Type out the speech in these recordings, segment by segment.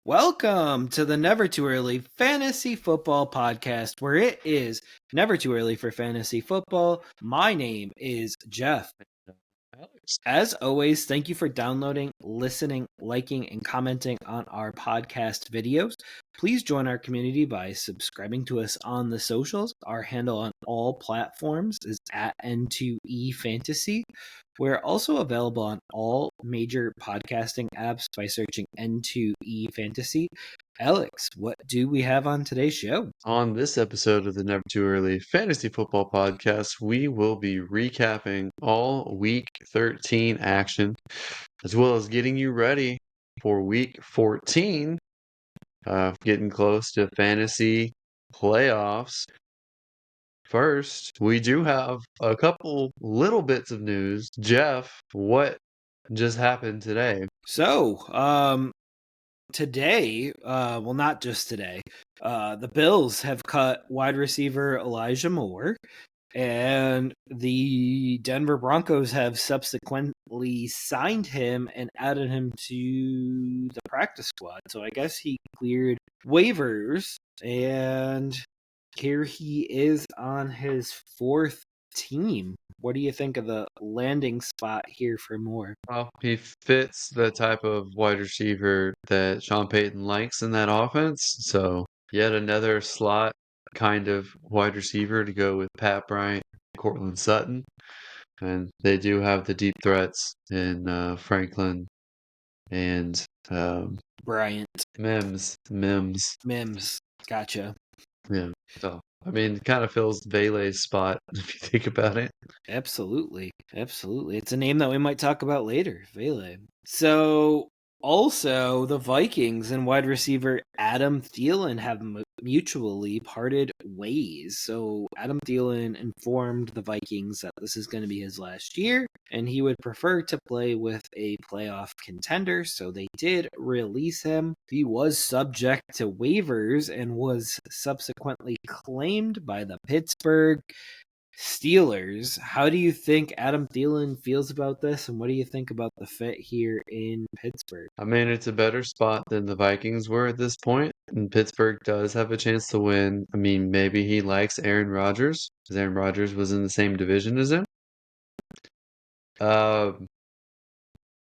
Welcome to the Never Too Early Fantasy Football Podcast, where it is never too early for fantasy football. My name is Jeff. As always, thank you for downloading, listening, liking, and commenting on our podcast videos. Please join our community by subscribing to us on the socials. Our handle on all platforms is at N2E Fantasy. We're also available on all major podcasting apps by searching N2E Fantasy. Alex, what do we have on today's show? On this episode of the Never Too Early Fantasy Football Podcast, we will be recapping all Week 13 action, as well as getting you ready for Week 14, getting close to fantasy playoffs. First, we do have a couple little bits of news. Jeff, what just happened today? Today, well, not just today, the Bills have cut wide receiver Elijah Moore, and the Denver Broncos have subsequently signed him and added him to the practice squad. So I guess he cleared waivers, and here he is on his fourth team. What do you think of the landing spot here for Moore? Well, he fits the type of wide receiver that Sean Payton likes in that offense. So, yet another slot kind of wide receiver to go with Pat Bryant, Cortland Sutton. And they do have the deep threats in Franklin and Bryant. Mims. Gotcha. Yeah. So, I mean, it kind of fills Vele's spot if you think about it. Absolutely. It's a name that we might talk about later, Vele. So, also, the Vikings and wide receiver Adam Thielen have mutually parted ways. So, Adam Thielen informed the Vikings that this is going to be his last year, and he would prefer to play with a playoff contender. So, they did release him. He was subject to waivers and was subsequently claimed by the Pittsburgh Steelers. How do you think Adam Thielen feels about this, and what do you think about the fit here in Pittsburgh? I mean, it's a better spot than the Vikings were at this point, and Pittsburgh does have a chance to win. I mean, maybe he likes Aaron Rodgers, because Aaron Rodgers was in the same division as him.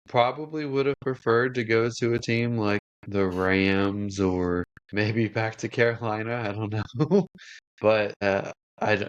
Probably would have preferred to go to a team like the Rams or maybe back to Carolina. I don't know. But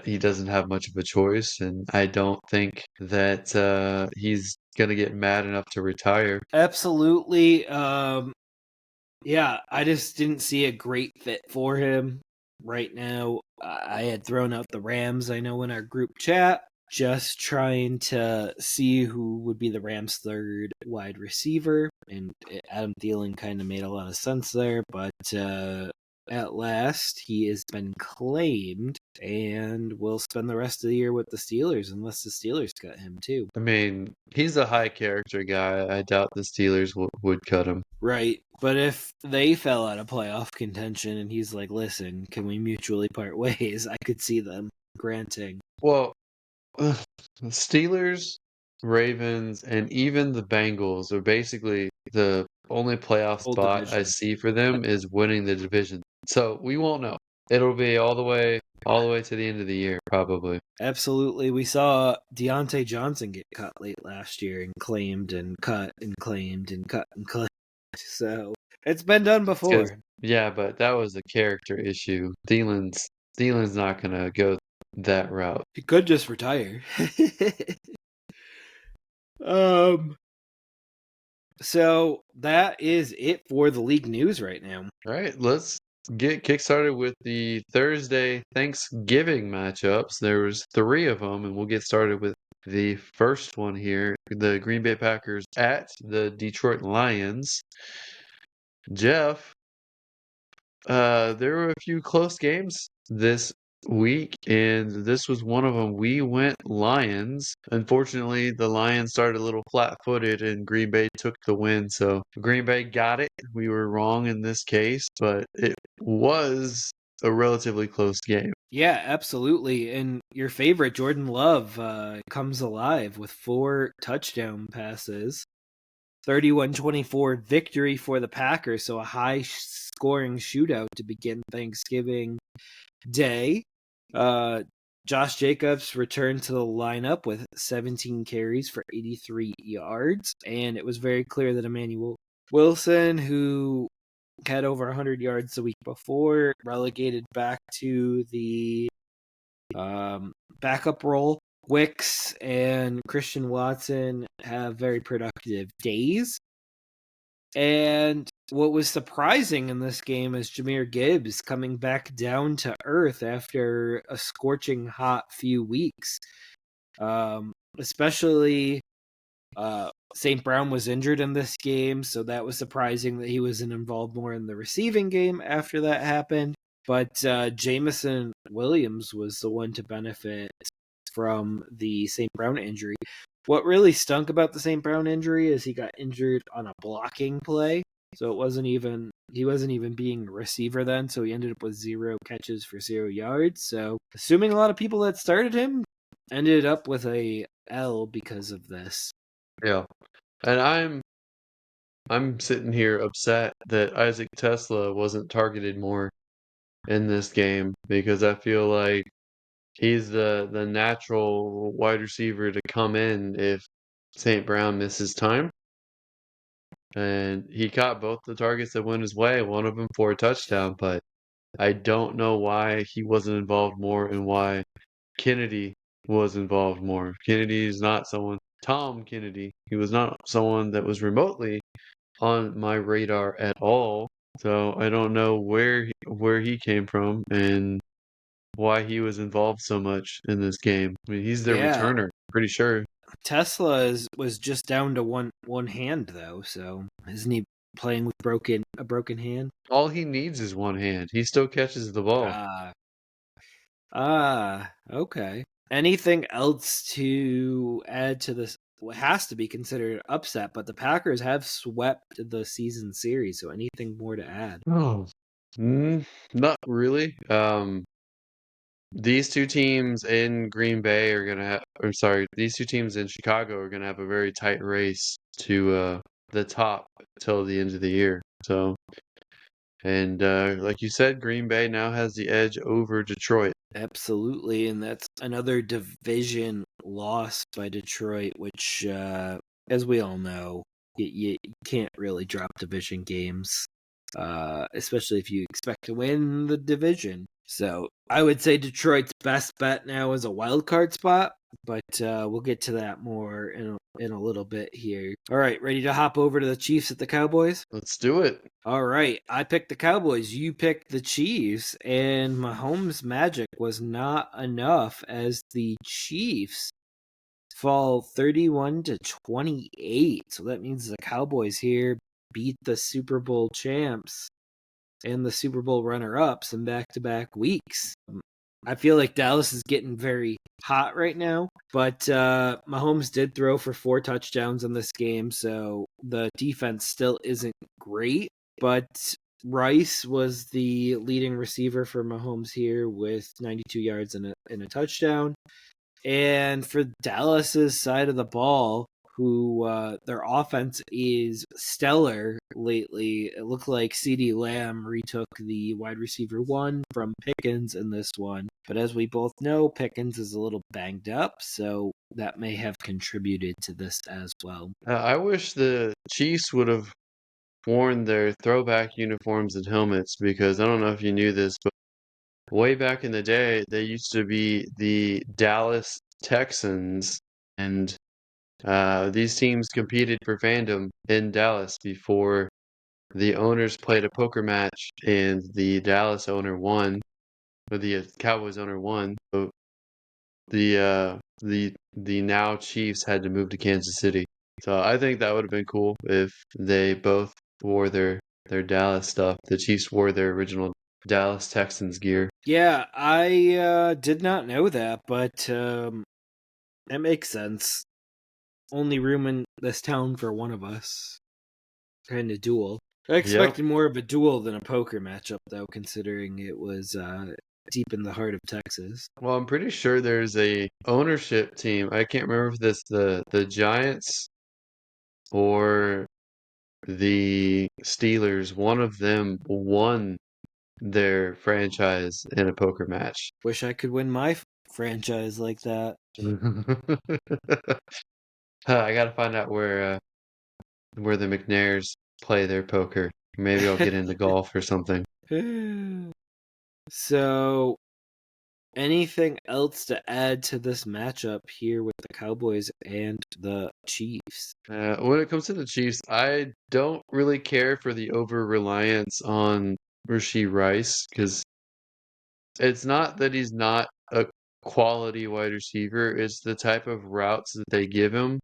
he doesn't have much of a choice, and I don't think that he's going to get mad enough to retire. Absolutely. Yeah, I just didn't see a great fit for him right now. I had thrown out the Rams, I know, in our group chat, just trying to see who would be the Rams' third wide receiver, and Adam Thielen kind of made a lot of sense there, but at last he has been claimed and will spend the rest of the year with the Steelers unless the Steelers cut him too. I mean, he's a high character guy. I doubt the Steelers would cut him. Right, but if they fell out of playoff contention and he's like, listen, can we mutually part ways, I could see them granting. Well, the Steelers, Ravens, and even the Bengals are basically the only playoff Full spot I division. see for them is winning the division. So we won't know. It'll be all the way to the end of the year, probably. Absolutely. We saw Deontay Johnson get cut late last year and claimed and cut and claimed and cut and claimed. So it's been done before. Yeah, but that was a character issue. Thielen's not gonna go that route. He could just retire. So that is it for the league news right now. All right, let's get kickstarted with the Thursday Thanksgiving matchups. There was 3 of them, and we'll get started with the first one here. The Green Bay Packers at the Detroit Lions. Jeff, there were a few close games this week, and this was one of them. We went Lions. Unfortunately, the Lions started a little flat-footed, and Green Bay took the win. So Green Bay got it. We were wrong in this case, but it was a relatively close game. Yeah, absolutely. And your favorite, Jordan Love, comes alive with 4 touchdown passes. 31-24 victory for the Packers. So a high-scoring shootout to begin Thanksgiving Day. Josh Jacobs returned to the lineup with 17 carries for 83 yards, and it was very clear that Emmanuel Wilson, who had over 100 yards the week before, relegated back to the backup role. Wicks and Christian Watson have very productive days. And what was surprising in this game is Jahmyr Gibbs coming back down to earth after a scorching hot few weeks. Especially St. Brown was injured in this game, so that was surprising that he wasn't involved more in the receiving game after that happened. But Jameson Williams was the one to benefit from the St. Brown injury. What really stunk about the St. Brown injury is he got injured on a blocking play. So he wasn't even being a receiver then, so he ended up with 0 catches for 0 yards. So assuming a lot of people that started him ended up with a L because of this. Yeah. And I'm sitting here upset that Isaac Tesla wasn't targeted more in this game because I feel like he's the natural wide receiver to come in if St. Brown misses time. And he caught both the targets that went his way, one of them for a touchdown, but I don't know why he wasn't involved more and why Kennedy was involved more. Kennedy is not someone, Tom Kennedy, he was not someone that was remotely on my radar at all. So I don't know where he came from and why he was involved so much in this game. I mean, he's their Yeah, returner, pretty sure. Tesla was just down to one hand though, so isn't he playing with a broken hand? All he needs is one hand. He still catches the ball. Okay. Anything else to add to this? What has to be considered an upset, but the Packers have swept the season series, so anything more to add? Oh, not really. These two teams in Green Bay are gonna have, I'm sorry, these two teams in Chicago are gonna have a very tight race to the top till the end of the year. So, and like you said, Green Bay now has the edge over Detroit. Absolutely, and that's another division loss by Detroit, which, as we all know, you can't really drop division games, especially if you expect to win the division. So I would say Detroit's best bet now is a wild card spot, but we'll get to that more in a little bit here. All right, ready to hop over to the Chiefs at the Cowboys? Let's do it. All right, I picked the Cowboys, you picked the Chiefs, and Mahomes' magic was not enough as the Chiefs fall 31-28. So that means the Cowboys here beat the Super Bowl champs and the Super Bowl runner-ups in back-to-back weeks. I feel like Dallas is getting very hot right now, but Mahomes did throw for 4 touchdowns in this game, so the defense still isn't great. But Rice was the leading receiver for Mahomes here with 92 yards and a touchdown. And for Dallas's side of the ball, who their offense is stellar lately. It looked like CeeDee Lamb retook the wide receiver 1 from Pickens in this one. But as we both know, Pickens is a little banged up, so that may have contributed to this as well. I wish the Chiefs would have worn their throwback uniforms and helmets because I don't know if you knew this, but way back in the day, they used to be the Dallas Texans, and these teams competed for fandom in Dallas before the owners played a poker match and the Dallas owner won, or the Cowboys owner won. So the now Chiefs had to move to Kansas City. So I think that would have been cool if they both wore their Dallas stuff. The Chiefs wore their original Dallas Texans gear. Yeah, I did not know that, but that makes sense. Only room in this town for one of us. Kind of duel. I Yep. expected more of a duel than a poker matchup, though, considering it was deep in the heart of Texas. Well, I'm pretty sure there's a ownership team. I can't remember if this the Giants or the Steelers, one of them won their franchise in a poker match. Wish I could win my franchise like that. I gotta find out where the McNairs play their poker. Maybe I'll get into golf or something. So, anything else to add to this matchup here with the Cowboys and the Chiefs? When it comes to the Chiefs, I don't really care for the over reliance on Rashee Rice because it's not that he's not a quality wide receiver. It's the type of routes that they give him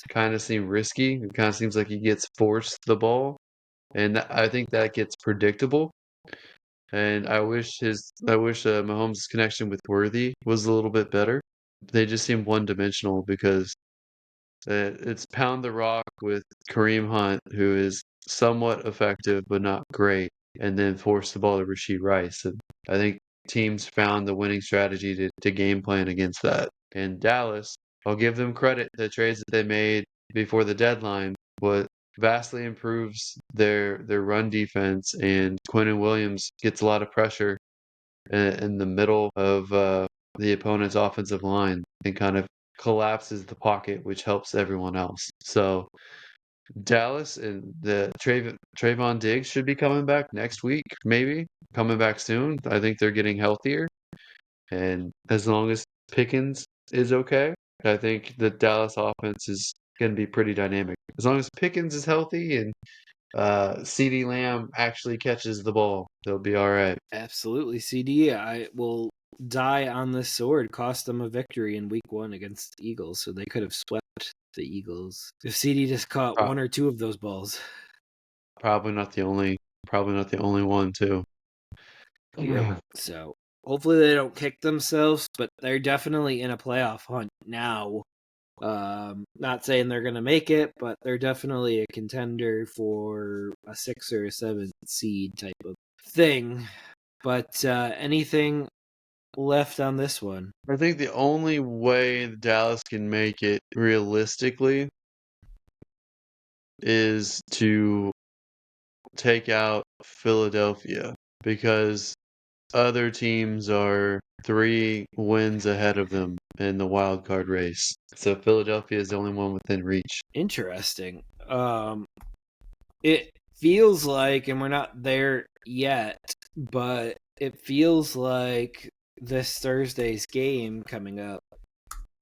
kind of seem risky. It kind of seems like he gets forced the ball, and I think that gets predictable. And I wish Mahomes' connection with Worthy was a little bit better. They just seem one-dimensional because it's pound the rock with Kareem Hunt, who is somewhat effective but not great, and then force the ball to Rashee Rice. And I think teams found the winning strategy to game plan against that. And Dallas, I'll give them credit. The trades that they made before the deadline, what vastly improves their run defense, and Quinnen Williams gets a lot of pressure in the middle of the opponent's offensive line and kind of collapses the pocket, which helps everyone else. So Dallas and the Trayvon Diggs should be coming back next week, maybe coming back soon. I think they're getting healthier, and as long as Pickens is okay, I think the Dallas offense is going to be pretty dynamic. As long as Pickens is healthy and CeeDee Lamb actually catches the ball, they'll be all right. Absolutely, CD. I will die on this sword. Cost them a victory in Week 1 against the Eagles, so they could have swept the Eagles if CD just caught Pro- one or two of those balls. Probably not the only one too. Yeah. So hopefully they don't kick themselves, but they're definitely in a playoff hunt now. Not saying they're gonna make it, but they're definitely a contender for a 6 or a 7 seed type of thing. But anything left on this one? I think the only way Dallas can make it realistically is to take out Philadelphia because other teams are 3 wins ahead of them in the wild card race. So Philadelphia is the only one within reach. Interesting. It feels like, and we're not there yet, but it feels like this Thursday's game coming up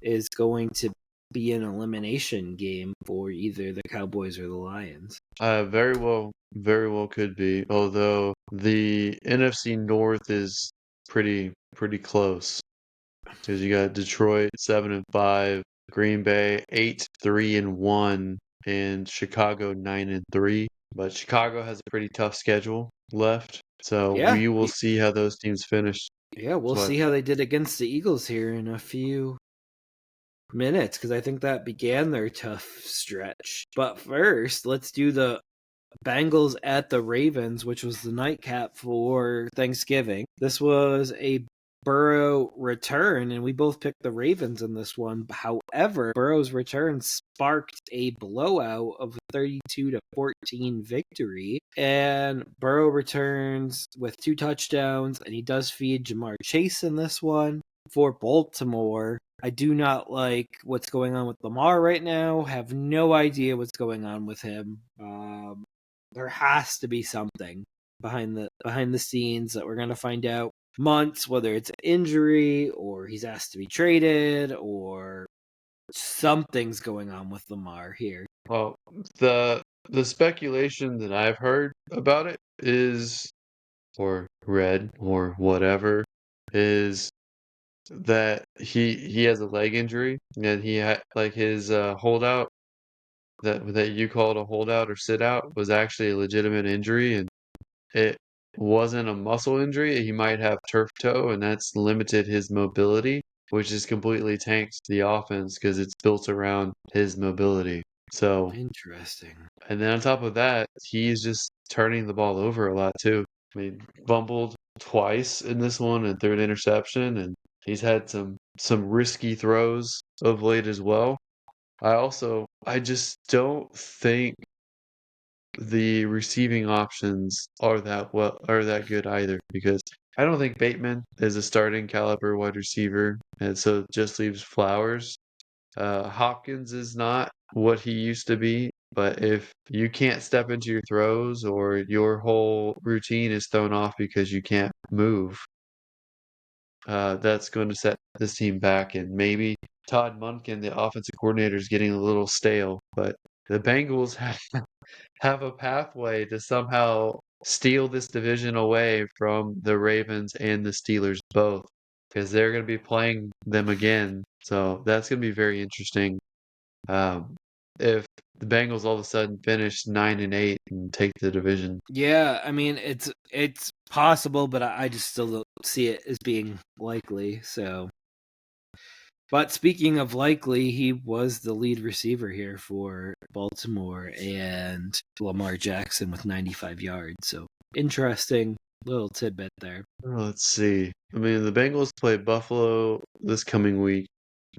is going to be an elimination game for either the Cowboys or the Lions. Very well could be. Although the NFC North is pretty close because you got Detroit 7-5, Green Bay 8-3-1, and Chicago 9-3. But Chicago has a pretty tough schedule left, so Yeah, we will see how those teams finish. yeah, we'll But see how they did against the Eagles here in a few minutes because I think that began their tough stretch. But first, let's do the Bengals at the Ravens, which was the nightcap for Thanksgiving. This was a Burrow return, and we both picked the Ravens in this one. However, Burrow's return sparked a blowout of a 32-14 victory, and Burrow returns with 2 touchdowns, and he does feed Jamar Chase in this one for Baltimore. I do not like what's going on with Lamar right now. Have no idea what's going on with him. There has to be something behind the scenes that we're going to find out months, whether it's an injury or he's asked to be traded or something's going on with Lamar here. well, the speculation that I've heard about it is, or read, or whatever, is that he has a leg injury and he had like his holdout that you called a holdout or sit out was actually a legitimate injury, and it wasn't a muscle injury. He might have turf toe, and that's limited his mobility, which has completely tanked the offense because it's built around his mobility. So, Interesting. and then on top of that, he's just turning the ball over a lot too. I mean, fumbled twice in this one and threw an interception, and he's had some risky throws of late as well. I just don't think the receiving options are that good either, because I don't think Bateman is a starting caliber wide receiver, and so it just leaves Flowers. Hopkins is not what he used to be, but if you can't step into your throws or your whole routine is thrown off because you can't move, that's going to set this team back. And maybe Todd Monken, the offensive coordinator, is getting a little stale, but the Bengals have a pathway to somehow steal this division away from the Ravens and the Steelers both, because they're going to be playing them again. So that's going to be very interesting. Um, if the Bengals all of a sudden finish 9-8 and take the division. Yeah, I mean it's possible, but I just still don't see it as being likely. So, but speaking of likely, he was the lead receiver here for Baltimore and Lamar Jackson with 95 yards. So interesting little tidbit there. Let's see. I mean, the Bengals play Buffalo this coming week,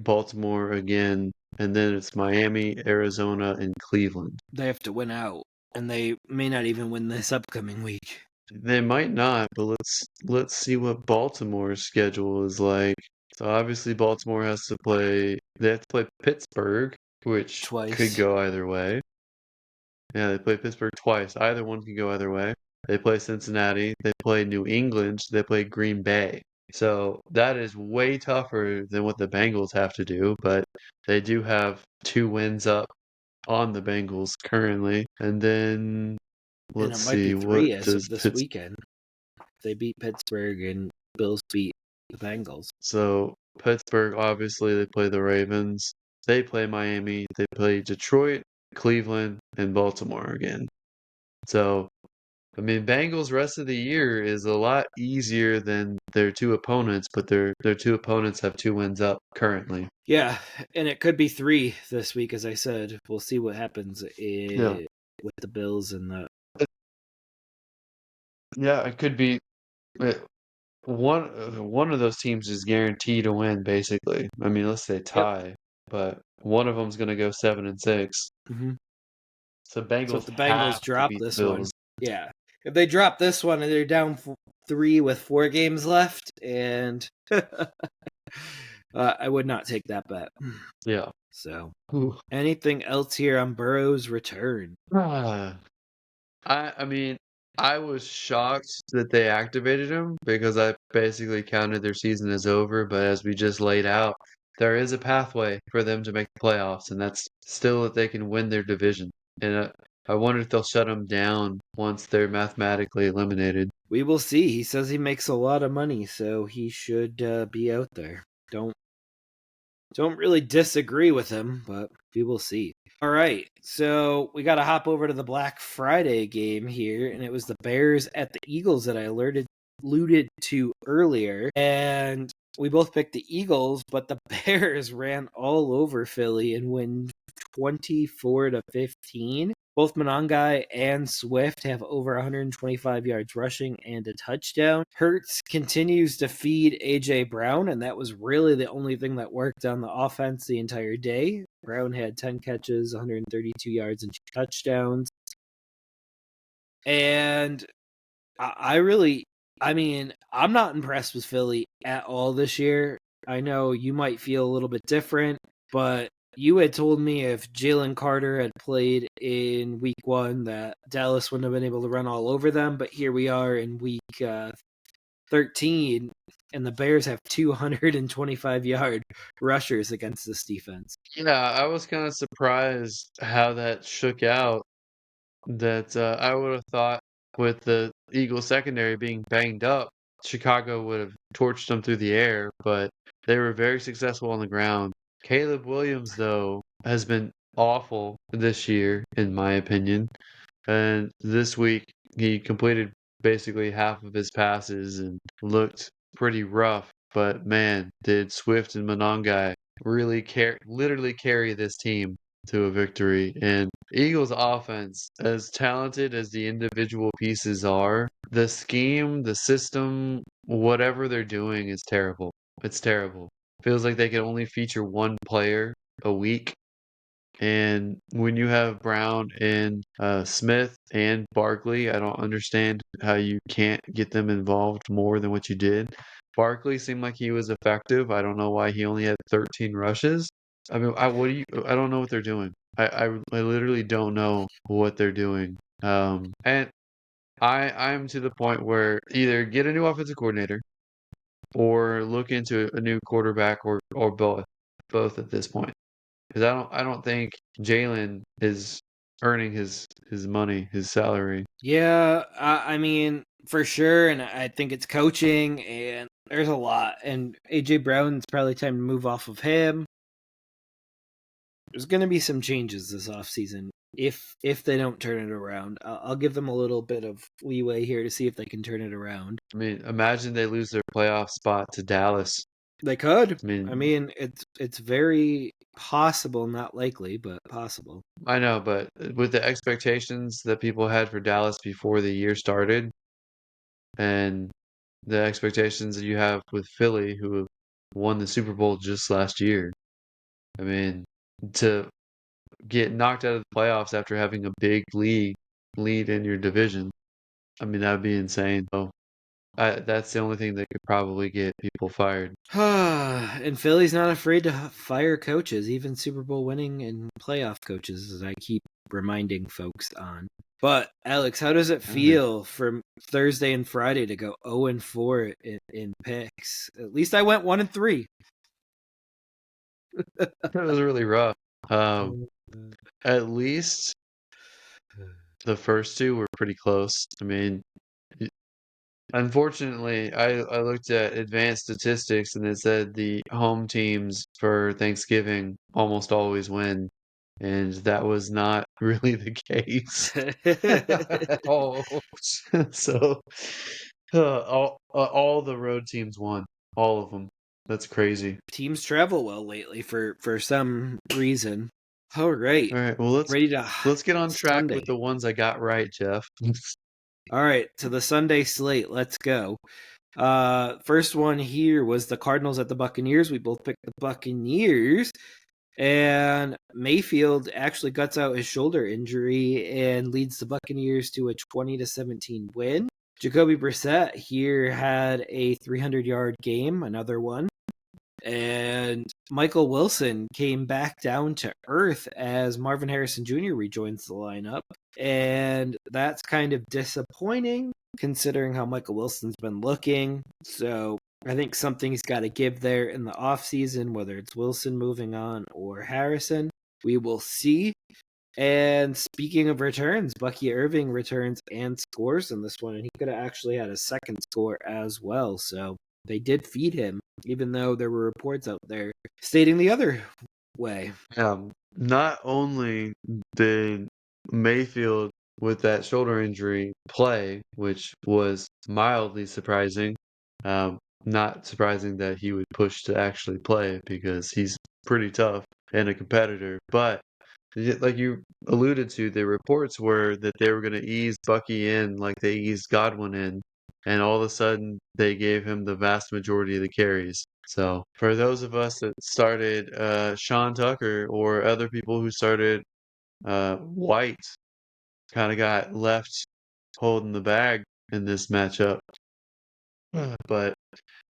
Baltimore again, and then it's Miami, Arizona, and Cleveland. They have to win out, and they may not even win this upcoming week. They might not, but let's see what Baltimore's schedule is like. So obviously Baltimore has to play they have to play Pittsburgh, which could Twice. go either way. Yeah, they play Pittsburgh twice. Either one can go either way. They play Cincinnati, they play New England, they play Green Bay. So that is way tougher than what the Bengals have to do, but they do have 2 wins up on the Bengals currently. And then And it let's might be see, what 3 as does of this Pitts weekend. They beat Pittsburgh and Bills beat the Bengals. So Pittsburgh, obviously, they play the Ravens. They play Miami. They play Detroit, Cleveland, and Baltimore again. So, I mean, Bengals rest of the year is a lot easier than their two opponents, but their two opponents have 2 wins up currently. Yeah, and it could be 3 this week, as I said. We'll see what happens Yeah. with the Bills and the. Yeah, it could be uh, one of those teams is guaranteed to win, basically. I mean, let's say Yep. tie, but one of them's going to go 7-6. Mm-hmm. So So if Bengals the have Bengals to drop beat the this one, Bills. yeah. If they drop this one and they're down 3 with 4 games left, and I would not take that bet. Yeah. So, Ooh. anything else here on Burrow's return? Ah. I mean, I was shocked that they activated him because I basically counted their season as over, but as we just laid out, there is a pathway for them to make the playoffs, and that's still that they can win their division. And I wonder if they'll shut them down once they're mathematically eliminated. We will see. He says he makes a lot of money, so he should be out there. Don't really disagree with him, but we will see. All right, so we got to hop over to the Black Friday game here, and it was the Bears at the Eagles that I alluded to earlier, and we both picked the Eagles, but the Bears ran all over Philly and win 24-15. Both Monangai and Swift have over 125 yards rushing and a touchdown. Hurts continues to feed A.J. Brown, and that was really the only thing that worked on the offense the entire day. Brown had 10 catches, 132 yards, and 2 touchdowns. And I mean, I'm not impressed with Philly at all this year. I know you might feel a little bit different, but you had told me if Jalen Carter had played in week 1 that Dallas wouldn't have been able to run all over them, but here we are in week 13, and the Bears have 225-yard rushers against this defense. Yeah, I was kind of surprised how that shook out. That I would have thought with the Eagles secondary being banged up, Chicago would have torched them through the air, but they were very successful on the ground. Caleb Williams, though, has been awful this year, in my opinion. And this week, he completed basically half of his passes and looked pretty rough. But man, did Swift and Monangai literally carry this team to a victory. And Eagles offense, as talented as the individual pieces are, the scheme, the system, whatever they're doing is terrible. It's terrible. Feels like they can only feature one player a week. And when you have Brown and Smith and Barkley, I don't understand how you can't get them involved more than what you did. Barkley seemed like he was effective. I don't know why he only had 13 rushes. I mean, I don't know what they're doing. I literally don't know what they're doing. And I'm to the point where either get a new offensive coordinator or look into a new quarterback or both at this point. Because I don't think Jalen is earning his money, his salary. Yeah, I mean, for sure, and I think it's coaching, and there's a lot. And AJ Brown's probably time to move off of him. There's going to be some changes this offseason if they don't turn it around. I'll give them a little bit of leeway here to see if they can turn it around. I mean, imagine they lose their playoff spot to Dallas. They could. I I mean, mean, it's very possible, not likely, but possible. I know, but with the expectations that people had for Dallas before the year started, and the expectations that you have with Philly, who won the Super Bowl just last year, I mean, to get knocked out of the playoffs after having a big lead in your division, I mean, that would be insane. So that's the only thing that could probably get people fired. And Philly's not afraid to fire coaches, even Super Bowl winning and playoff coaches, as I keep reminding folks on. But Alex, how does it feel from Thursday and Friday to go 0-4 in picks? At least I went 1-3. It was really rough. At least the first two were pretty close. I mean, unfortunately, I looked at advanced statistics and it said the home teams for Thanksgiving almost always win, and that was not really the case. Oh, so all the road teams won, all of them. That's crazy. Teams travel well lately for some reason. All right, All right, well ready to let's get on track Sunday. with the ones I got right, Jeff. All right, to the Sunday slate. Let's go. First one here was the Cardinals at the Buccaneers. We both picked the Buccaneers. And Mayfield actually guts out his shoulder injury and leads the Buccaneers to a 20-17 win. Jacoby Brissett here had a 300-yard game, another one. And Michael Wilson came back down to earth as Marvin Harrison Jr. rejoins the lineup. And that's kind of disappointing considering how Michael Wilson's been looking. So I think something's got to give there in the offseason, whether it's Wilson moving on or Harrison. We will see. And speaking of returns, Bucky Irving returns and scores in this one, and he could have actually had a second score as well. So they did feed him, even though there were reports out there stating the other way. Not only did Mayfield with that shoulder injury play, which was mildly surprising, not surprising that he would push to actually play because he's pretty tough and a competitor, but like you alluded to, the reports were that they were going to ease Bucky in like they eased Godwin in, and all of a sudden they gave him the vast majority of the carries. So for those of us that started Sean Tucker or other people who started White, kind of got left holding the bag in this matchup. But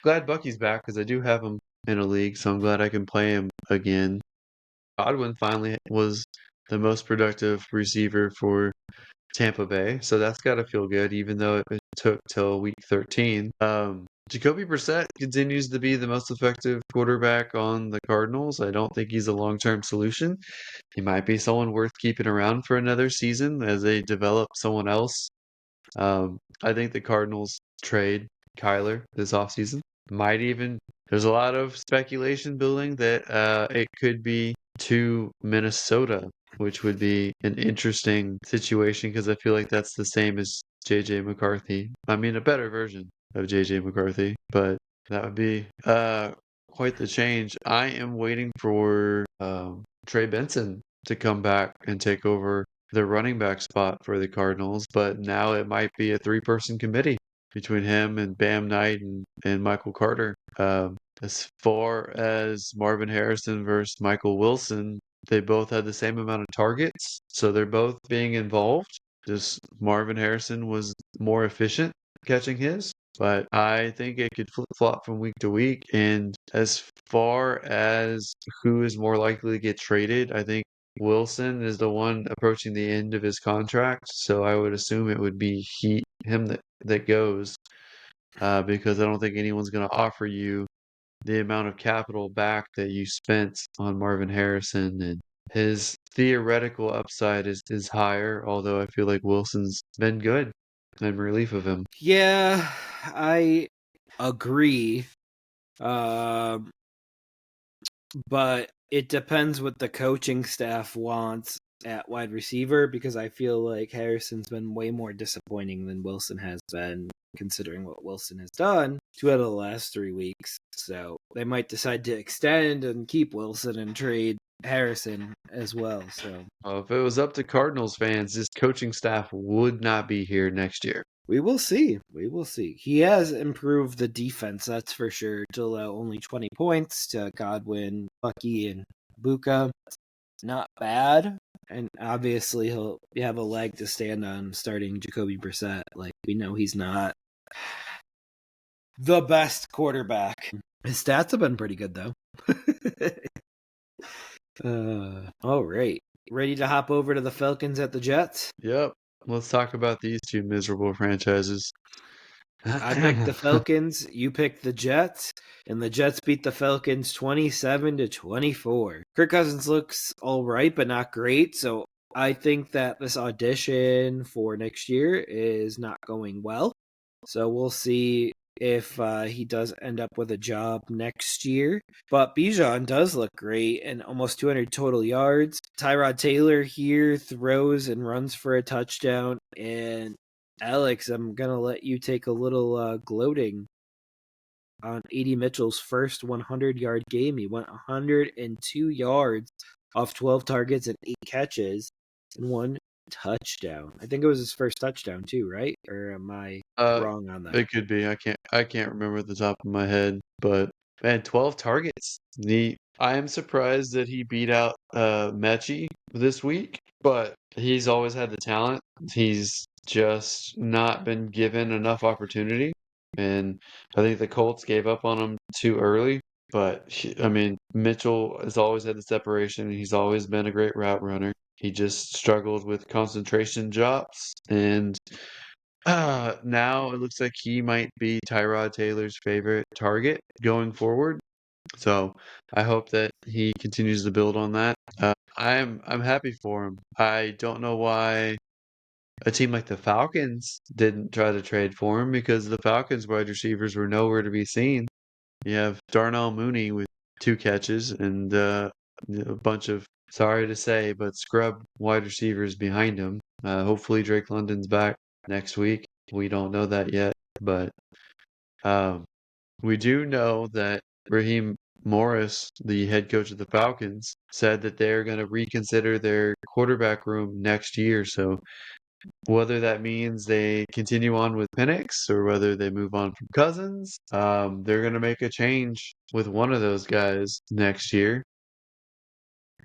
glad Bucky's back because I do have him in a league, so I'm glad I can play him again. Godwin finally was the most productive receiver for Tampa Bay, so that's got to feel good, even though it took till week 13. Jacoby Brissett continues to be the most effective quarterback on the Cardinals. I don't think he's a long-term solution. He might be someone worth keeping around for another season as they develop someone else. I think the Cardinals trade Kyler this offseason. Might even, there's a lot of speculation building that it could be to Minnesota, which would be an interesting situation because I feel like that's the same as JJ McCarthy. I mean, a better version of JJ McCarthy, but that would be quite the change. I am waiting for Trey Benson to come back and take over the running back spot for the Cardinals, but now it might be a three-person committee between him and Bam Knight and Michael Carter. As far as Marvin Harrison versus Michael Wilson, they both had the same amount of targets, so they're both being involved. Just Marvin Harrison was more efficient catching his, but I think it could flip-flop from week to week. And as far as who is more likely to get traded, I think Wilson is the one approaching the end of his contract, so I would assume it would be him that goes, because I don't think anyone's going to offer you the amount of capital back that you spent on Marvin Harrison, and his theoretical upside is higher, although I feel like Wilson's been good in relief of him. Yeah, I agree. But it depends what the coaching staff wants at wide receiver, because I feel like Harrison's been way more disappointing than Wilson has been, considering what Wilson has done 2 out of the last 3 weeks. So they might decide to extend and keep Wilson and trade Harrison as well. So If it was up to Cardinals fans, this coaching staff would not be here next year. we will see. We will see. He has improved the defense, that's for sure, to allow only 20 points to Godwin, Bucky, and Buka. Not bad. And obviously he'll have a leg to stand on starting Jacoby Brissett. Like, we know he's not the best quarterback. His stats have been pretty good, though. All right. Ready to hop over to the Falcons at the Jets? Yep. Let's talk about these two miserable franchises. I picked the Falcons, you picked the Jets, and the Jets beat the Falcons 27-24. Kirk Cousins looks all right, but not great, so I think that this audition for next year is not going well. So we'll see if he does end up with a job next year. But Bijan does look great, and almost 200 total yards. Tyrod Taylor here throws and runs for a touchdown, and Alex, I'm going to let you take a little gloating on A.D. Mitchell's first 100-yard game. He went 102 yards off 12 targets and 8 catches and 1 touchdown. I think it was his first touchdown too, right? Or am I wrong on that? It could be. I can't remember at the top of my head, but man, 12 targets. I am surprised that he beat out Mechie this week, but he's always had the talent. He's just not been given enough opportunity, and I think the Colts gave up on him too early. But I mean, Mitchell has always had the separation. He's always been a great route runner. He just struggled with concentration drops, and now it looks like he might be Tyrod Taylor's favorite target going forward. So I hope that he continues to build on that. I'm happy for him. I don't know why a team like the Falcons didn't try to trade for him, because the Falcons wide receivers were nowhere to be seen. You have Darnell Mooney with 2 catches and a bunch of, sorry to say, but scrub wide receivers behind him. Hopefully Drake London's back next week. We don't know that yet, but we do know that Raheem Morris, the head coach of the Falcons, said that they're going to reconsider their quarterback room next year. So whether that means they continue on with Penix or whether they move on from Cousins, they're going to make a change with one of those guys next year.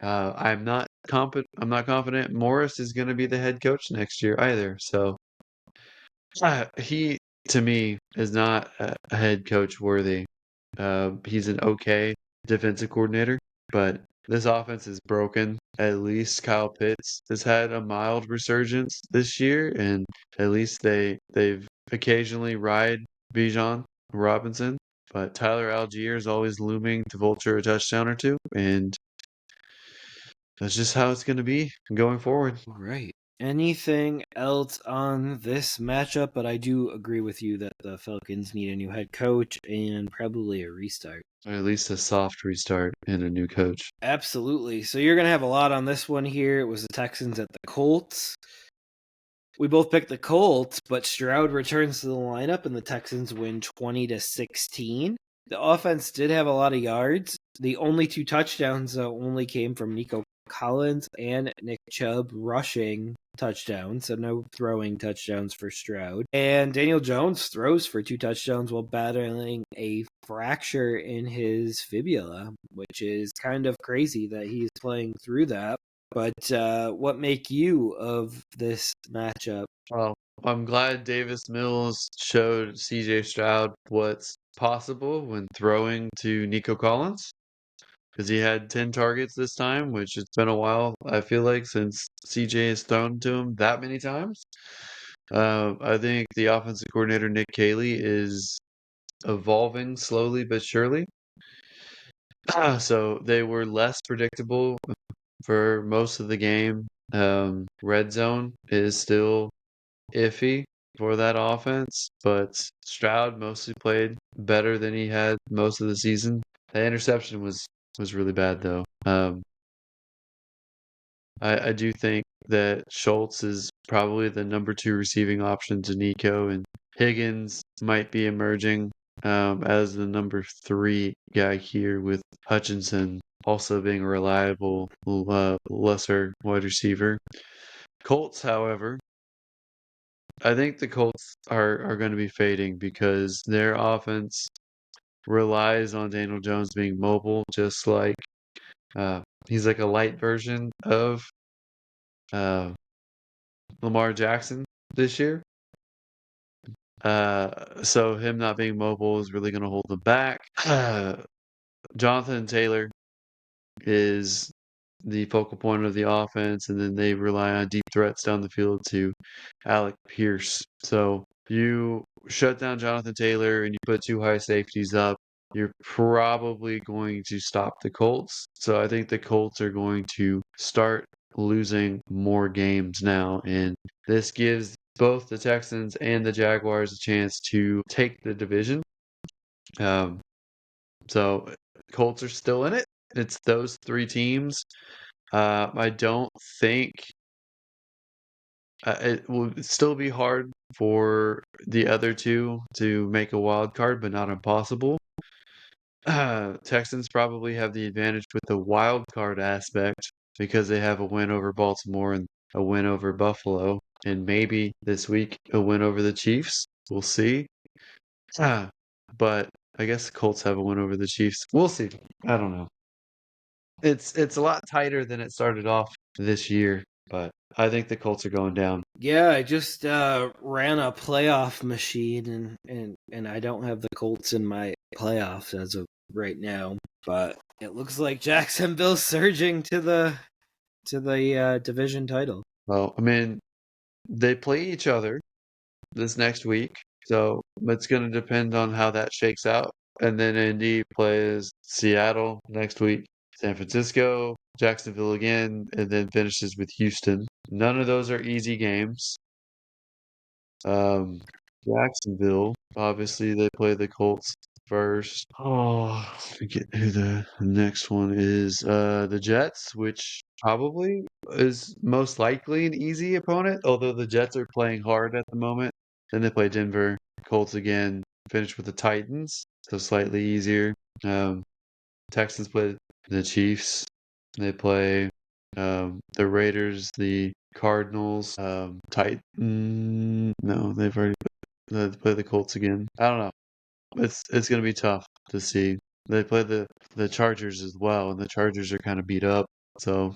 I'm not confident Morris is going to be the head coach next year either. So he, to me, is not a head coach worthy. He's an okay defensive coordinator, but this offense is broken. At least Kyle Pitts has had a mild resurgence this year, and at least they've occasionally ride Bijan Robinson. But Tyler Algier is always looming to vulture a touchdown or two, and that's just how it's going to be going forward. All right. Anything else on this matchup? But I do agree with you that the Falcons need a new head coach and probably a restart. Or at least a soft restart and a new coach. Absolutely. So you're going to have a lot on this one here. It was the Texans at the Colts. We both picked the Colts, but Stroud returns to the lineup and the Texans win 20-16. The offense did have a lot of yards. The only 2 touchdowns only came from Nico Collins and Nick Chubb rushing touchdowns, so no throwing touchdowns for Stroud. And Daniel Jones throws for 2 touchdowns while battling a fracture in his fibula, which is kind of crazy that he's playing through that. But what make you of this matchup? Well, I'm glad Davis Mills showed CJ Stroud what's possible when throwing to Nico Collins, because he had 10 targets this time, which it's been a while, I feel like, since CJ has thrown to him that many times. I think the offensive coordinator, Nick Caley, is evolving slowly but surely. So they were less predictable for most of the game. Red zone is still iffy for that offense, but Stroud mostly played better than he had most of the season. The interception was really bad though. I do think that Schultz is probably the number 2 receiving option to Nico, and Higgins might be emerging as the number 3 guy here, with Hutchinson also being a reliable lesser wide receiver. Colts, however, I think the Colts are going to be fading because their offense relies on Daniel Jones being mobile, just like he's like a light version of uh, Lamar Jackson this year. So him not being mobile is really going to hold them back. Jonathan Taylor is the focal point of the offense, and then they rely on deep threats down the field to Alec Pierce. So you shut down Jonathan Taylor and you put 2 high safeties up, you're probably going to stop the Colts. So I think the Colts are going to start losing more games now, and this gives both the Texans and the Jaguars a chance to take the division. So Colts are still in it. It's those 3 teams. I don't think it will still be hard for the other 2 to make a wild card, but not impossible. Texans probably have the advantage with the wild card aspect because they have a win over Baltimore and a win over Buffalo, and maybe this week a win over the Chiefs. We'll see. But I guess the Colts have a win over the Chiefs. We'll see. I don't know. It's a lot tighter than it started off this year, but I think the Colts are going down. Yeah, I just ran a playoff machine, and I don't have the Colts in my playoffs as of right now. But it looks like Jacksonville's surging to the division title. Well, I mean, they play each other this next week, so it's going to depend on how that shakes out. And then Indy plays Seattle next week, San Francisco, Jacksonville again, and then finishes with Houston. None of those are easy games. Um, Jacksonville, obviously, they play the Colts first. Oh, I forget who the next one is. The Jets, which probably is most likely an easy opponent, although the Jets are playing hard at the moment. Then they play Denver, Colts again, finish with the Titans, so slightly easier. Texans play the Chiefs. They play the Raiders, the Cardinals, No, they've already play the Colts again. I don't know. It's gonna be tough to see. They play the Chargers as well, and the Chargers are kind of beat up. So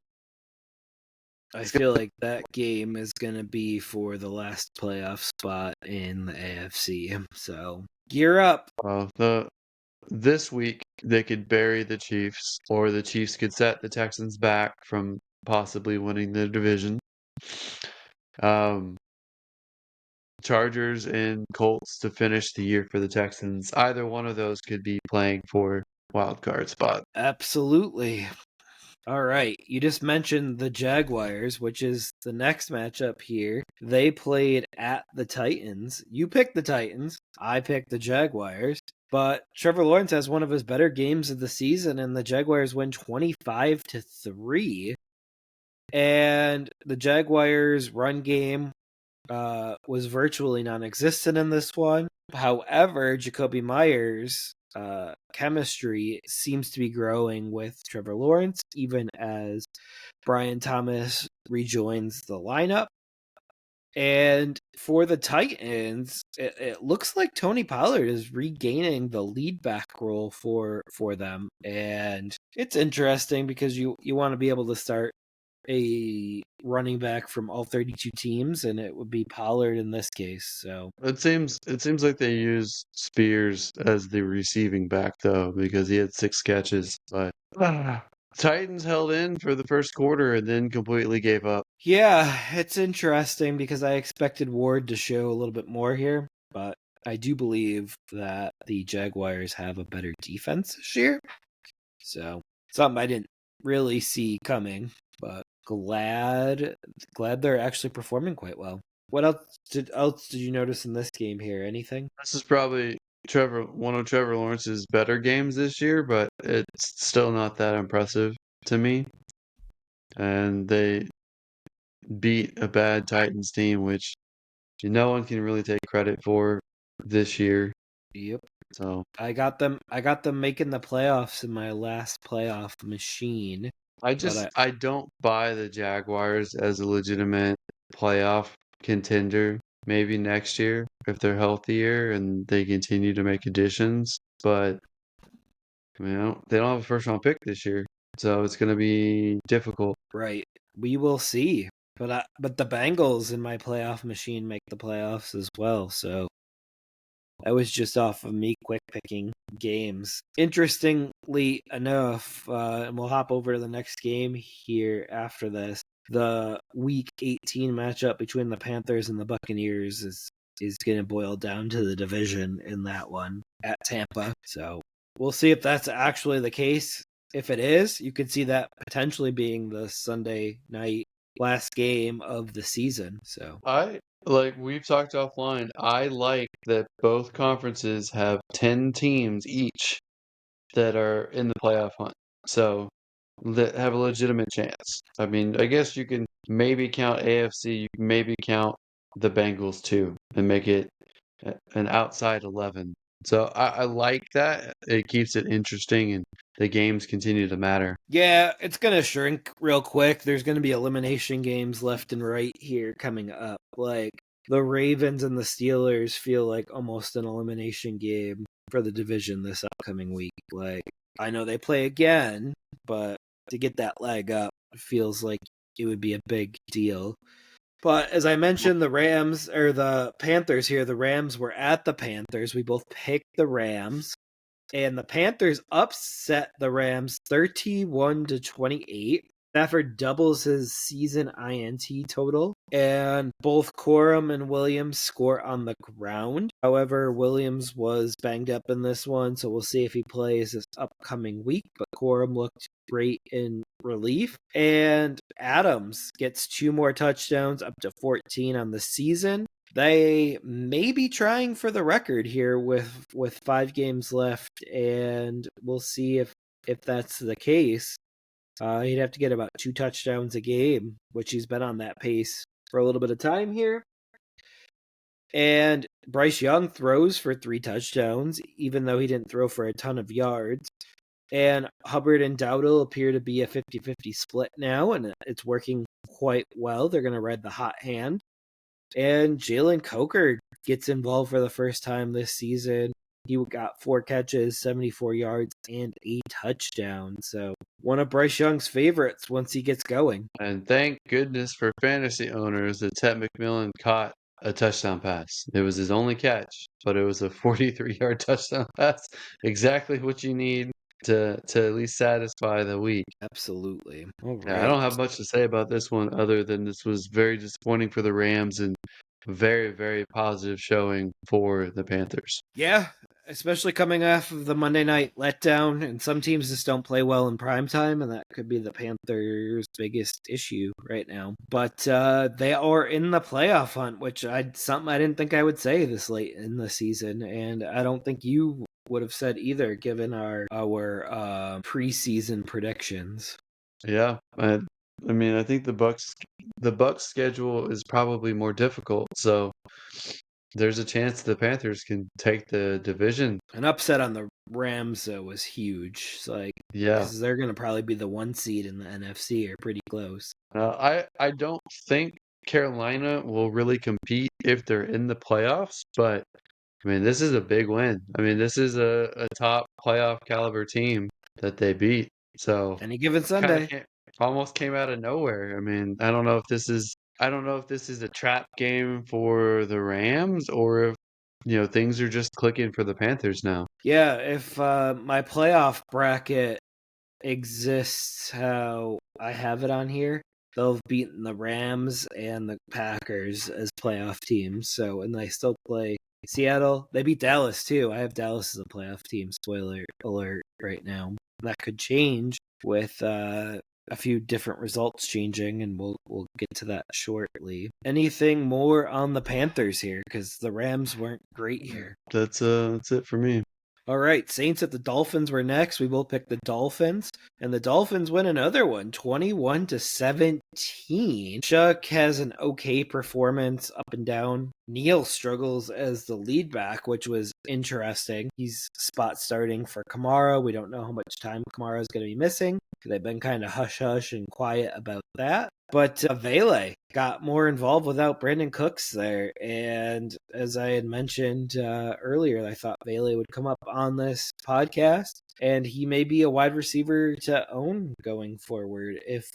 I feel like that game is going to be for the last playoff spot in the AFC. So gear up. This week they could bury the Chiefs, or the Chiefs could set the Texans back from possibly winning the division. Um, Chargers and Colts to finish the year for the Texans. Either one of those could be playing for wild card spot. Absolutely. All right. You just mentioned the Jaguars, which is the next matchup here. They played at the Titans. You picked the Titans. I picked the Jaguars. But Trevor Lawrence has one of his better games of the season, and the Jaguars win 25-3. And the Jaguars' run game was virtually non-existent in this one. However, Jacoby Myers chemistry seems to be growing with Trevor Lawrence, even as Brian Thomas rejoins the lineup. And for the Titans, it looks like Tony Pollard is regaining the lead back role for them. And it's interesting because you want to be able to start a running back from all 32 teams, and it would be Pollard in this case. So it seems like they use Spears as the receiving back though, because he had 6 catches. But Titans held in for the first quarter and then completely gave up. yeah, it's interesting because I expected Ward to show a little bit more here, but I do believe that the Jaguars have a better defense this year. So something I didn't really see coming, but glad they're actually performing quite well. What else did you notice in this game here? Anything? This is probably one of Trevor Lawrence's better games this year, but it's still not that impressive to me. And they beat a bad Titans team, which no one can really take credit for this year. Yep. So I got them making the playoffs in my last playoff machine. I don't buy the Jaguars as a legitimate playoff contender. Maybe next year if they're healthier and they continue to make additions, but they don't have a first round pick this year, so it's going to be difficult. Right. We will see. But the Bengals in my playoff machine make the playoffs as well. So that was just off of me quick picking games. Interestingly enough, and we'll hop over to the next game here after this. The Week 18 matchup between the Panthers and the Buccaneers is going to boil down to the division in that one at Tampa. So we'll see if that's actually the case. If it is, you could see that potentially being the Sunday night last game of the season. So We've talked offline. I like that both conferences have 10 teams each that are in the playoff hunt. So that have a legitimate chance. I mean, I guess you can maybe count AFC, you can maybe count the Bengals too, and make it an outside 11. So I like that. It keeps it interesting and the games continue to matter. yeah, it's going to shrink real quick. There's going to be elimination games left and right here coming up. Like the Ravens and the Steelers feel like almost an elimination game for the division this upcoming week. Like I know they play again, but to get that leg up feels like it would be a big deal. But as I mentioned, the Rams or the Panthers here, the Rams were at the Panthers. We both picked the Rams. And the Panthers upset the Rams 31-28. Stafford doubles his season INT total, and both Corum and Williams score on the ground. However, Williams was banged up in this one, so we'll see if he plays this upcoming week. But Corum looked great in relief. And Adams gets 2 more touchdowns, up to 14 on the season. They may be trying for the record here with 5 games left, and we'll see if that's the case. He'd have to get about 2 touchdowns a game, which he's been on that pace for a little bit of time here. And Bryce Young throws for 3 touchdowns, even though he didn't throw for a ton of yards. And Hubbard and Dowdle appear to be a 50-50 split now, and it's working quite well. They're going to ride the hot hand. And Jalen Coker gets involved for the first time this season. He got 4 catches, 74 yards, and a touchdown. So one of Bryce Young's favorites once he gets going. And thank goodness for fantasy owners that Ted McMillan caught a touchdown pass. It was his only catch, but it was a 43-yard touchdown pass. Exactly what you need to at least satisfy the week. Absolutely. All right. Yeah, I don't have much to say about this one other than this was very disappointing for the Rams and very, very positive showing for the Panthers. Yeah, especially coming off of the Monday night letdown, and some teams just don't play well in prime time, and that could be the Panthers' biggest issue right now. But they are in the playoff hunt, which something I didn't think I would say this late in the season, and I don't think you would have said either, given our preseason predictions. Yeah, I mean, I think the Bucks schedule is probably more difficult, so there's a chance the Panthers can take the division. An upset on the Rams, though, was huge. So, like, Yeah. because they're going to probably be the 1 seed in the NFC or pretty close. I don't think Carolina will really compete if they're in the playoffs, but I mean, this is a big win. I mean, this is a top playoff caliber team that they beat. So Any given kind of Sunday. almost came out of nowhere. I mean, I don't know if this is a trap game for the Rams or if things are just clicking for the Panthers now. Yeah, if my playoff bracket exists how I have it on here, they'll have beaten the Rams and the Packers as playoff teams. So, and they still play Seattle. They beat Dallas too. I have Dallas as a playoff team. Spoiler alert right now. That could change with a few different results changing, and we'll get to that shortly. Anything more on the Panthers here? Because the Rams weren't great here. That's it for me. All right, Saints at the Dolphins were next. We both picked the Dolphins, and the Dolphins win another one, 21-17. Chuck has an okay performance up and down. Neil struggles as the lead back, which was interesting. He's spot starting for Kamara. We don't know how much time Kamara is going to be missing. They've been kind of hush-hush and quiet about that. But Vele got more involved without Brandon Cooks there. And as I had mentioned earlier, I thought Vele would come up on this podcast. And he may be a wide receiver to own going forward if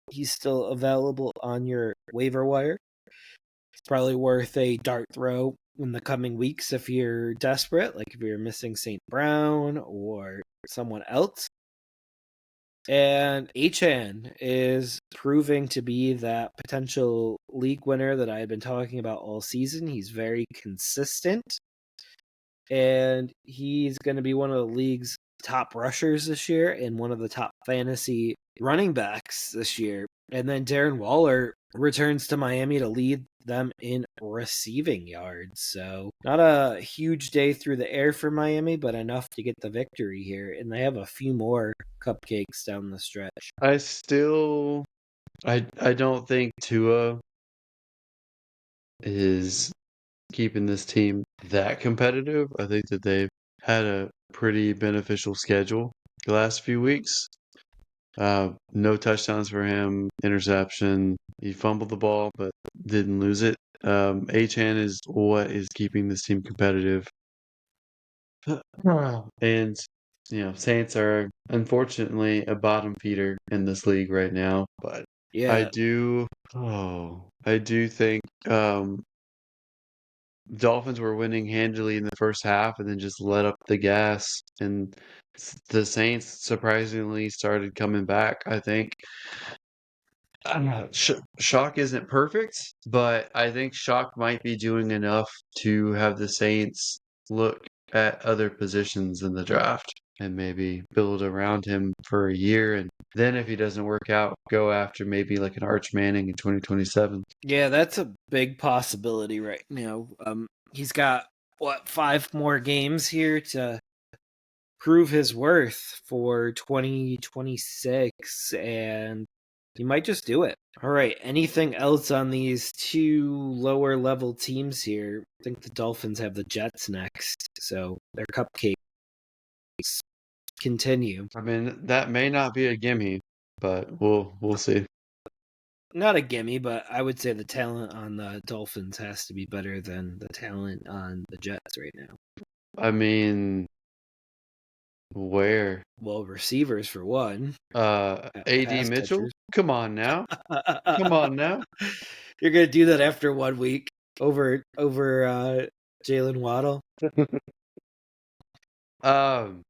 he's still available on your waiver wire. It's probably worth a dart throw in the coming weeks if you're desperate, like if you're missing St. Brown or someone else. And Achane is proving to be that potential league winner that I had been talking about all season. He's very consistent, and he's going to be one of the league's top rushers this year and one of the top fantasy running backs this year. And then Darren Waller returns to Miami to lead them in receiving yards. So not a huge day through the air for Miami, but enough to get the victory here. And they have a few more cupcakes down the stretch. I don't think Tua is keeping this team that competitive. I think that they've had a pretty beneficial schedule the last few weeks. No touchdowns for him, interception. He fumbled the ball, but didn't lose it. Achane is what is keeping this team competitive. And Saints are unfortunately a bottom feeder in this league right now, but I Yeah. do think Dolphins were winning handily in the first half and then just let up the gas. And the Saints surprisingly started coming back, I think. I don't know. Shock isn't perfect, but I think Shock might be doing enough to have the Saints look at other positions in the draft and maybe build around him for a year. And then if he doesn't work out, go after maybe like an Arch Manning in 2027. Yeah, that's a big possibility right now. He's got, 5 more games here to prove his worth for 2026, and he might just do it. All right, anything else on these two lower level teams here? I think the Dolphins have the Jets next, so their cupcakes continue. I mean, that may not be a gimme, but we'll see. Not a gimme, but I would say the talent on the Dolphins has to be better than the talent on the Jets right now. I mean, where? Well, receivers for one. AD Pass Mitchell? catchers. Come on now. Come on now. You're gonna do that after 1 week over Jalen Waddle. Um,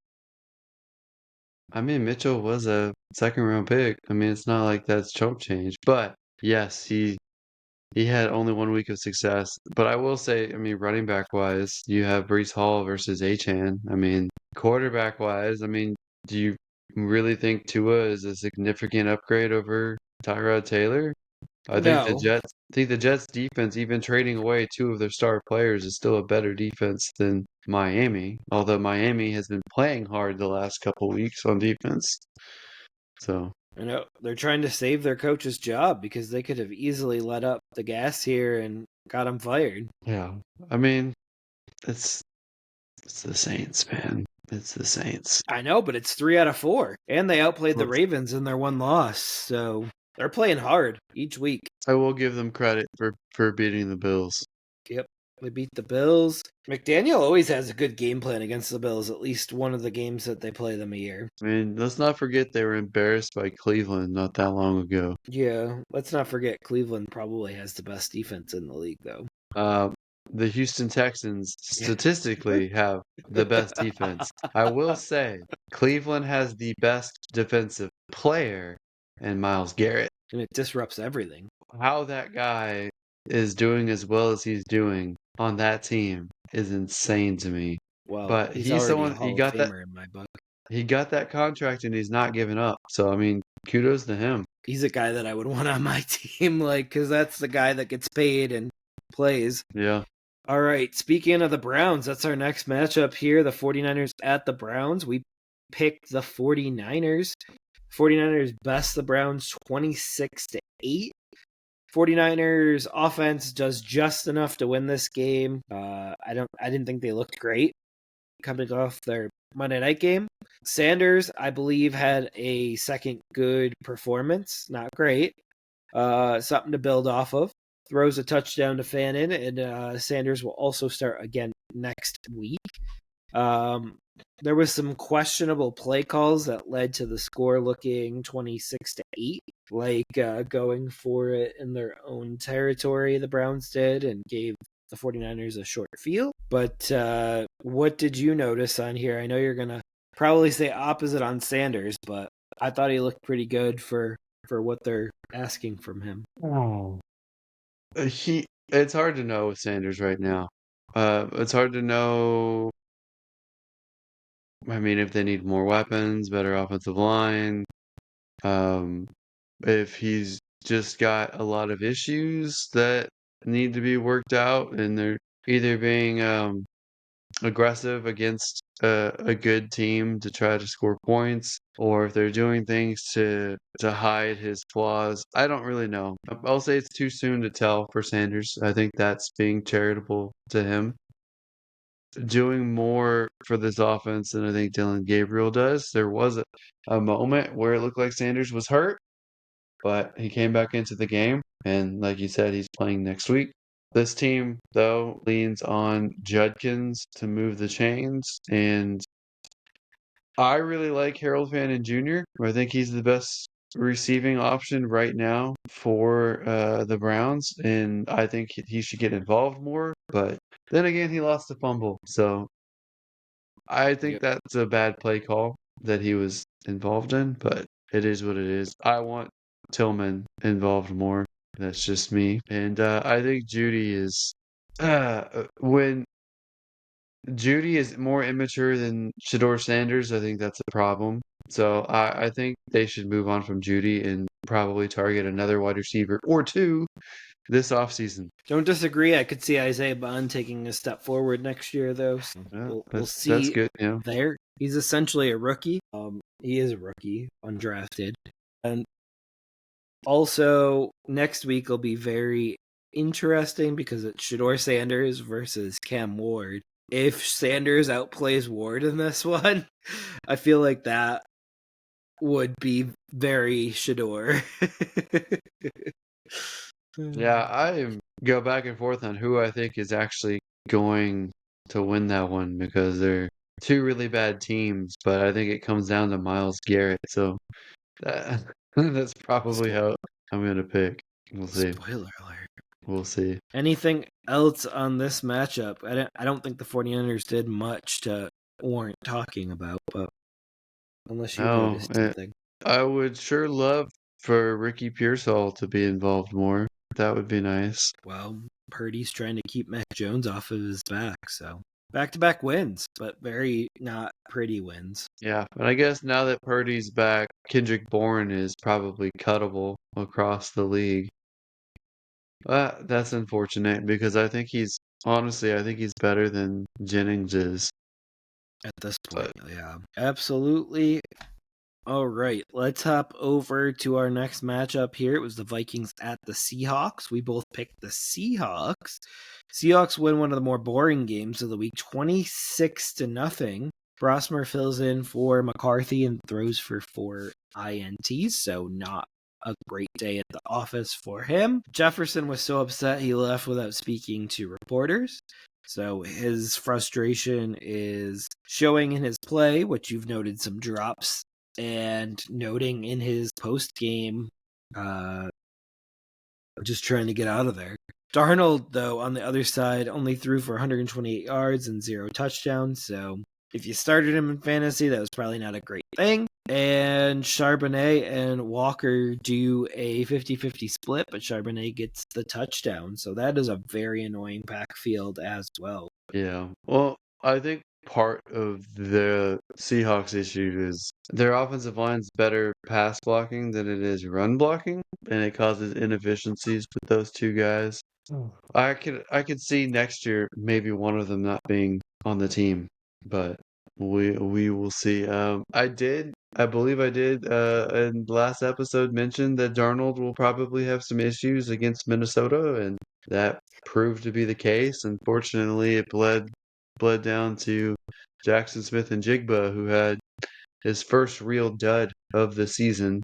I mean, Mitchell was a second round pick. I mean, it's not like that's chump change, but yes, he had only 1 week of success. But I will say, I mean, running back wise, you have Brees Hall versus Achane. I mean, quarterback wise, I mean, do you really think Tua is a significant upgrade over Tyrod Taylor? No. I think the Jets defense, even trading away two of their star players, is still a better defense than Miami. Although Miami has been playing hard the last couple weeks on defense. So I know they're trying to save their coach's job because they could have easily let up the gas here and got him fired. yeah, I mean, it's It's the Saints, man. It's the Saints. I know, but it's 3 out of 4. And they outplayed the Well, Ravens in their one loss. So they're playing hard each week. I will give them credit for beating the Bills. Yep. They beat the Bills. McDaniel always has a good game plan against the Bills, at least one of the games that they play them a year. I mean, let's not forget they were embarrassed by Cleveland not that long ago. Yeah, let's not forget Cleveland probably has the best defense in the league, though. The Houston Texans statistically have the best defense. I will say Cleveland has the best defensive player in Myles Garrett. And it disrupts everything. How that guy is doing as well as he's doing on that team is insane to me. Well, But he's he's already a someone Hall of Famer in my book. he got that contract and he's not giving up. So I mean, kudos to him. He's a guy that I would want on my team, because that's the guy that gets paid and plays. Yeah. All right, speaking of the Browns, that's our next matchup here. The 49ers at the Browns. We picked the 49ers. 49ers best the Browns 26-8. 49ers offense does just enough to win this game. I didn't think they looked great coming off their Monday night game. Sanders, I believe, had a second good performance. Not great. Something to build off of. Throws a touchdown to Fannin, and Sanders will also start again next week. There was some questionable play calls that led to the score looking 26-8, going for it in their own territory, the Browns did, and gave the 49ers a short field. But what did you notice on here? I know you're going to probably say opposite on Sanders, but I thought he looked pretty good for what they're asking from him. It's hard to know with Sanders right now. It's hard to know. I mean, if they need more weapons, better offensive line, if he's just got a lot of issues that need to be worked out, and they're either being aggressive against a good team to try to score points, or if they're doing things to hide his flaws. I don't really know. I'll say it's too soon to tell for Sanders. I think that's being charitable to him. Doing more for this offense than I think Dylan Gabriel does. There was a moment where it looked like Sanders was hurt, but he came back into the game, and like you said, he's playing next week. This team, though, leans on Judkins to move the chains, and I really like Harold Fannin Jr. I think he's the best receiving option right now for the Browns, and I think he should get involved more. But then again, he lost a fumble, so I think that's a bad play call that he was involved in, but it is what it is. I want Tillman involved more. That's just me. And I think Judy is when Judy is more immature than Shador Sanders, I think that's a problem. So I think they should move on from Judy and probably target another wide receiver or two this offseason. Don't disagree. I could see Isaiah Bond taking a step forward next year, though. So Yeah, we'll that's see good. Yeah. there. He's essentially a rookie. He is a rookie, undrafted. And also, next week will be very interesting because it's Shador Sanders versus Cam Ward. If Sanders outplays Ward in this one, I feel like that would be very Shador. Yeah, I go back and forth on who I think is actually going to win that one because they're two really bad teams, but I think it comes down to Myles Garrett. So that's probably how I'm going to pick. We'll see. Spoiler alert. We'll see. Anything else on this matchup? I don't think the 49ers did much to warrant talking about, but unless you noticed something. I would sure love for Ricky Pearsall to be involved more. That would be nice. Well, Purdy's trying to keep Mac Jones off of his back, so back-to-back wins, but very not pretty wins. Yeah, but I guess now that Purdy's back, Kendrick Bourne is probably cuttable across the league. That's unfortunate because I think he's better than Jennings is. At this point, yeah. Absolutely. All right, let's hop over to our next matchup here. It was the Vikings at the Seahawks. We both picked the Seahawks. Seahawks win one of the more boring games of the week, 26-0. Brosmer fills in for McCarthy and throws for 4 INTs, so not a great day at the office for him. Jefferson was so upset he left without speaking to reporters. So his frustration is showing in his play, which you've noted some drops, and noting in his post-game, just trying to get out of there. Darnold, though, on the other side, only threw for 128 yards and 0 touchdowns, so if you started him in fantasy, that was probably not a great thing. And Charbonnet and Walker do a 50-50 split, but Charbonnet gets the touchdown, so that is a very annoying backfield as well. Yeah. Well, I think part of the Seahawks issue is their offensive line's better pass blocking than it is run blocking, and it causes inefficiencies with those two guys. I could see next year maybe one of them not being on the team, but we will see. I believe I did in the last episode mention that Darnold will probably have some issues against Minnesota, and that proved to be the case. Unfortunately, it bled down to Jackson Smith and Jigba, who had his first real dud of the season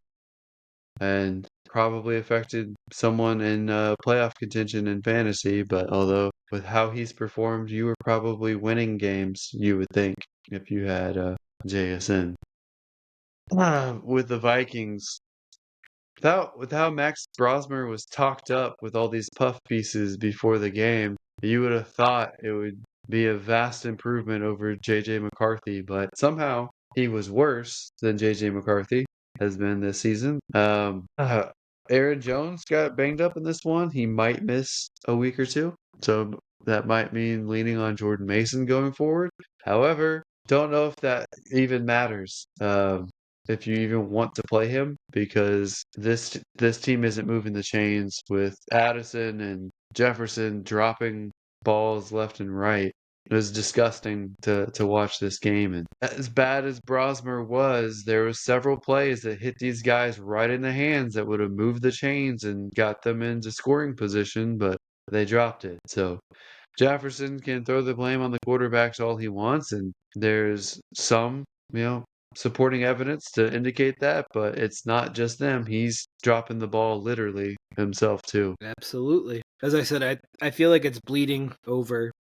and probably affected someone in playoff contention in fantasy. But although with how he's performed, you were probably winning games, you would think, if you had JSN. With the Vikings, with how Max Brosmer was talked up with all these puff pieces before the game, you would have thought it would be a vast improvement over JJ McCarthy, but somehow he was worse than JJ McCarthy has been this season. Aaron Jones got banged up in this one. He might miss a week or two, so that might mean leaning on Jordan Mason going forward. However, don't know if that even matters. If you even want to play him, because this team isn't moving the chains with Addison and Jefferson dropping balls left and right. It was disgusting to watch this game, and as bad as Brosmer was, there were several plays that hit these guys right in the hands that would have moved the chains and got them into scoring position, but they dropped it. So Jefferson can throw the blame on the quarterbacks all he wants, and there's some, supporting evidence to indicate that, but it's not just them. He's dropping the ball literally himself too. Absolutely. As I said, I feel like it's bleeding over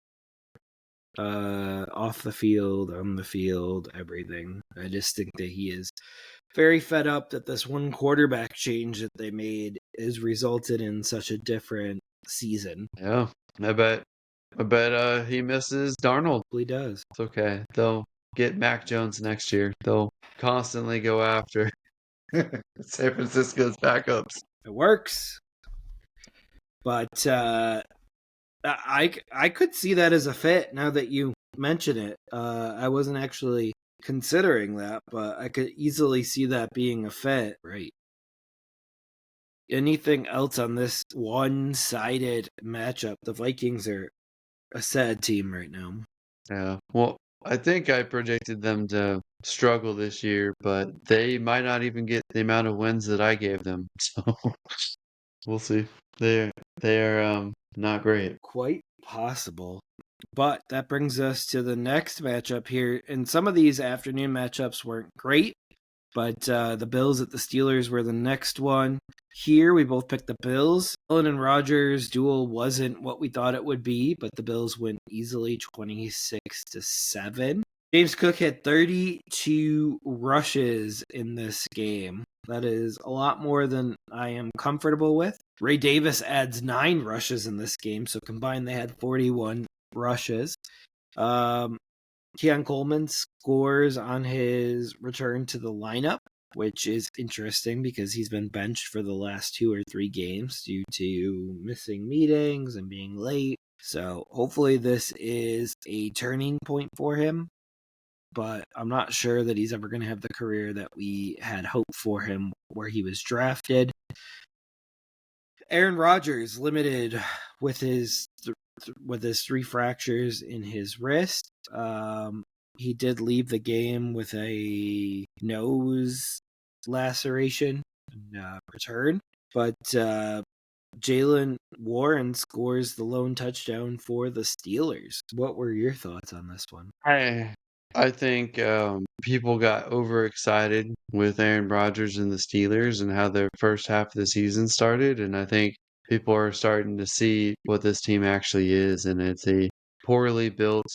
off the field, on the field, everything. I just think that he is very fed up that this one quarterback change that they made has resulted in such a different season. Yeah, I bet he misses Darnold. He does. It's okay. They'll get Mac Jones next year. They'll constantly go after San Francisco's backups. It works. But I could see that as a fit now that you mention it. I wasn't actually considering that, but I could easily see that being a fit. Right. Anything else on this one-sided matchup? The Vikings are a sad team right now. Yeah. Well, I think I predicted them to struggle this year, but they might not even get the amount of wins that I gave them. So we'll see. They're not great. Quite possible. But that brings us to the next matchup here. And some of these afternoon matchups weren't great, but the Bills at the Steelers were the next one. Here, we both picked the Bills. Allen and Rodgers duel wasn't what we thought it would be, but the Bills win easily 26-7. James Cook had 32 rushes in this game. That is a lot more than I am comfortable with. Ray Davis adds 9 rushes in this game, so combined they had 41 rushes. Keon Coleman scores on his return to the lineup, which is interesting because he's been benched for the last 2 or 3 games due to missing meetings and being late. So hopefully this is a turning point for him, but I'm not sure that he's ever going to have the career that we had hoped for him where he was drafted. Aaron Rodgers limited with his 3 fractures in his wrist. He did leave the game with a nose laceration return. But Jalen Warren scores the lone touchdown for the Steelers. What were your thoughts on this one? I think people got overexcited with Aaron Rodgers and the Steelers and how their first half of the season started, and I think people are starting to see what this team actually is, and it's a poorly built,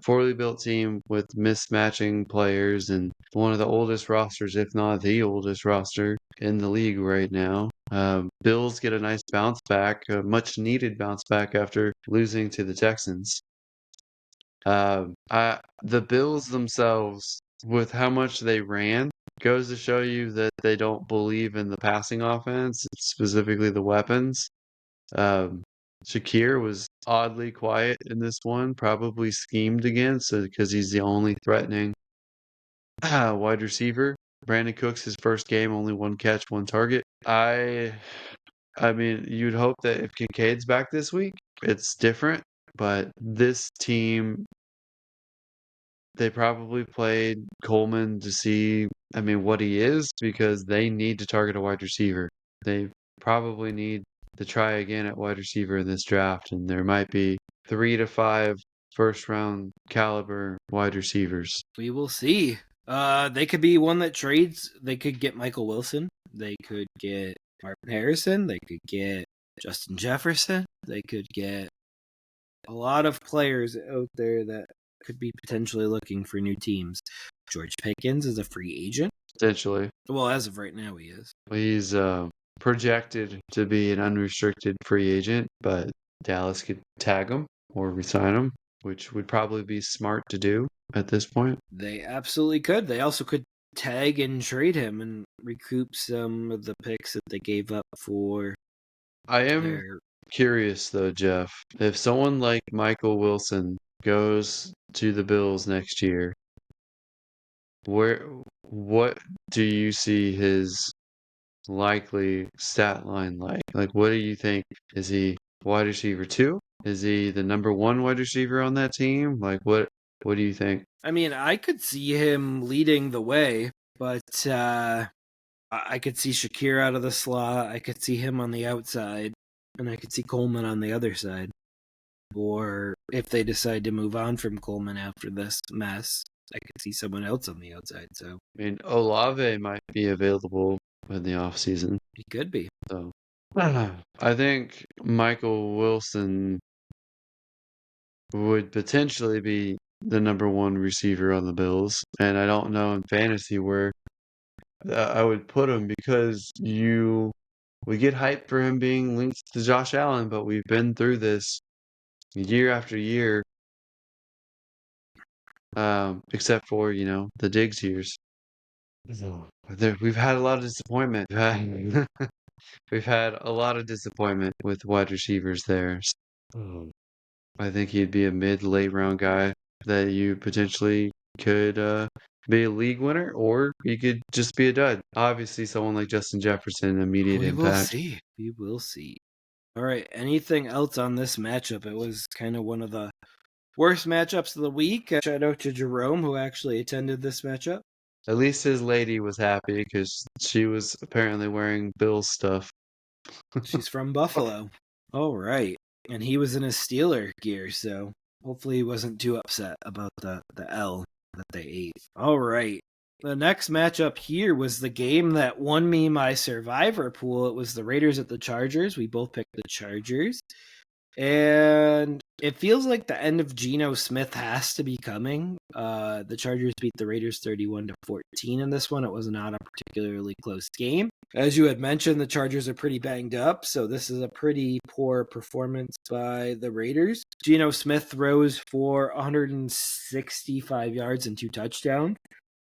poorly built team with mismatching players and one of the oldest rosters, if not the oldest roster in the league right now. Bills get a nice bounce back, a much needed bounce back after losing to the Texans. The Bills themselves, with how much they ran, goes to show you that they don't believe in the passing offense, specifically the weapons. Um, Shakir was oddly quiet in this one, probably schemed against because he's the only threatening wide receiver. Brandon Cooks, his first game, only one catch, one target. I mean, you'd hope that if Kincaid's back this week, it's different. But this team, they probably played Coleman to see, I mean, what he is because they need to target a wide receiver. They probably need to try again at wide receiver in this draft, and there might be 3 to 5 first round caliber wide receivers. We will see. They could be one that trades. They could get Michael Wilson. They could get Martin Harrison. They could get Justin Jefferson. They could get a lot of players out there that could be potentially looking for new teams. George Pickens is a free agent. Potentially. Well, as of right now, he is. He's projected to be an unrestricted free agent, but Dallas could tag him or resign him, which would probably be smart to do at this point. They absolutely could. They also could tag and trade him and recoup some of the picks that they gave up for I am their. curious though, Jeff, if someone like Michael Wilson goes to the Bills next year, what do you see his likely stat line like? Like, what do you think? Is he wide receiver 2? Is he the number 1 wide receiver on that team? Like, what do you think? I mean, I could see him leading the way, but I could see Shakir out of the slot. I could see him on the outside, and I could see Coleman on the other side. Or if they decide to move on from Coleman after this mess, I could see someone else on the outside. So I mean, Olave might be available in the offseason. he could be. So I think Michael Wilson would potentially be the number 1 receiver on the Bills, and I don't know in fantasy where I would put him because we get hyped for him being linked to Josh Allen, but we've been through this year after year, except for the Diggs years. We've had a lot of disappointment. We've had a lot of disappointment with wide receivers there. I think he'd be a mid-late round guy that you potentially could be a league winner, or he could just be a dud. Obviously, someone like Justin Jefferson, immediate We will impact. see. We will see. All right. Anything else on this matchup? It was kind of one of the worst matchups of the week. Shout out to Jerome, who actually attended this matchup. At least his lady was happy because she was apparently wearing Bill's stuff. She's from Buffalo. All right. And he was in his Steeler gear, so hopefully he wasn't too upset about the L that they ate. All right. The next matchup here was the game that won me my survivor pool. It was the Raiders at the Chargers. We both picked the Chargers. And it feels like the end of Geno Smith has to be coming. The Chargers beat the Raiders 31-14 in this one. It was not a particularly close game. As you had mentioned, the Chargers are pretty banged up, so this is a pretty poor performance by the Raiders. Geno Smith throws for 165 yards and 2 touchdowns.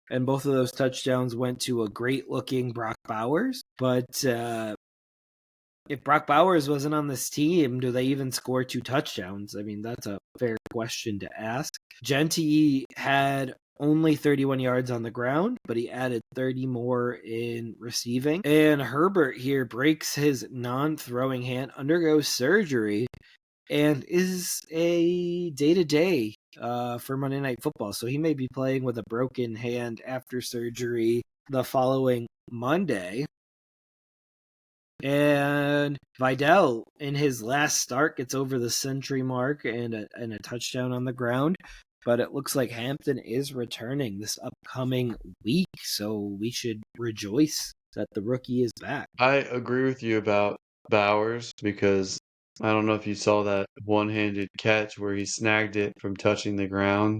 And both of those touchdowns went to a great-looking Brock Bowers. But if Brock Bowers wasn't on this team, do they even score 2 touchdowns? I mean, that's a fair question to ask. Genty had only 31 yards on the ground, but he added 30 more in receiving. And Herbert here breaks his non-throwing hand, undergoes surgery, and is a day-to-day for Monday Night Football. So he may be playing with a broken hand after surgery. the following Monday. And Vidal, in his last start, gets over the century mark and a touchdown on the ground. But it looks like Hampton is returning this upcoming week, so we should rejoice that the rookie is back. I agree with you about Bowers because I don't know if you saw that one-handed catch where he snagged it from touching the ground.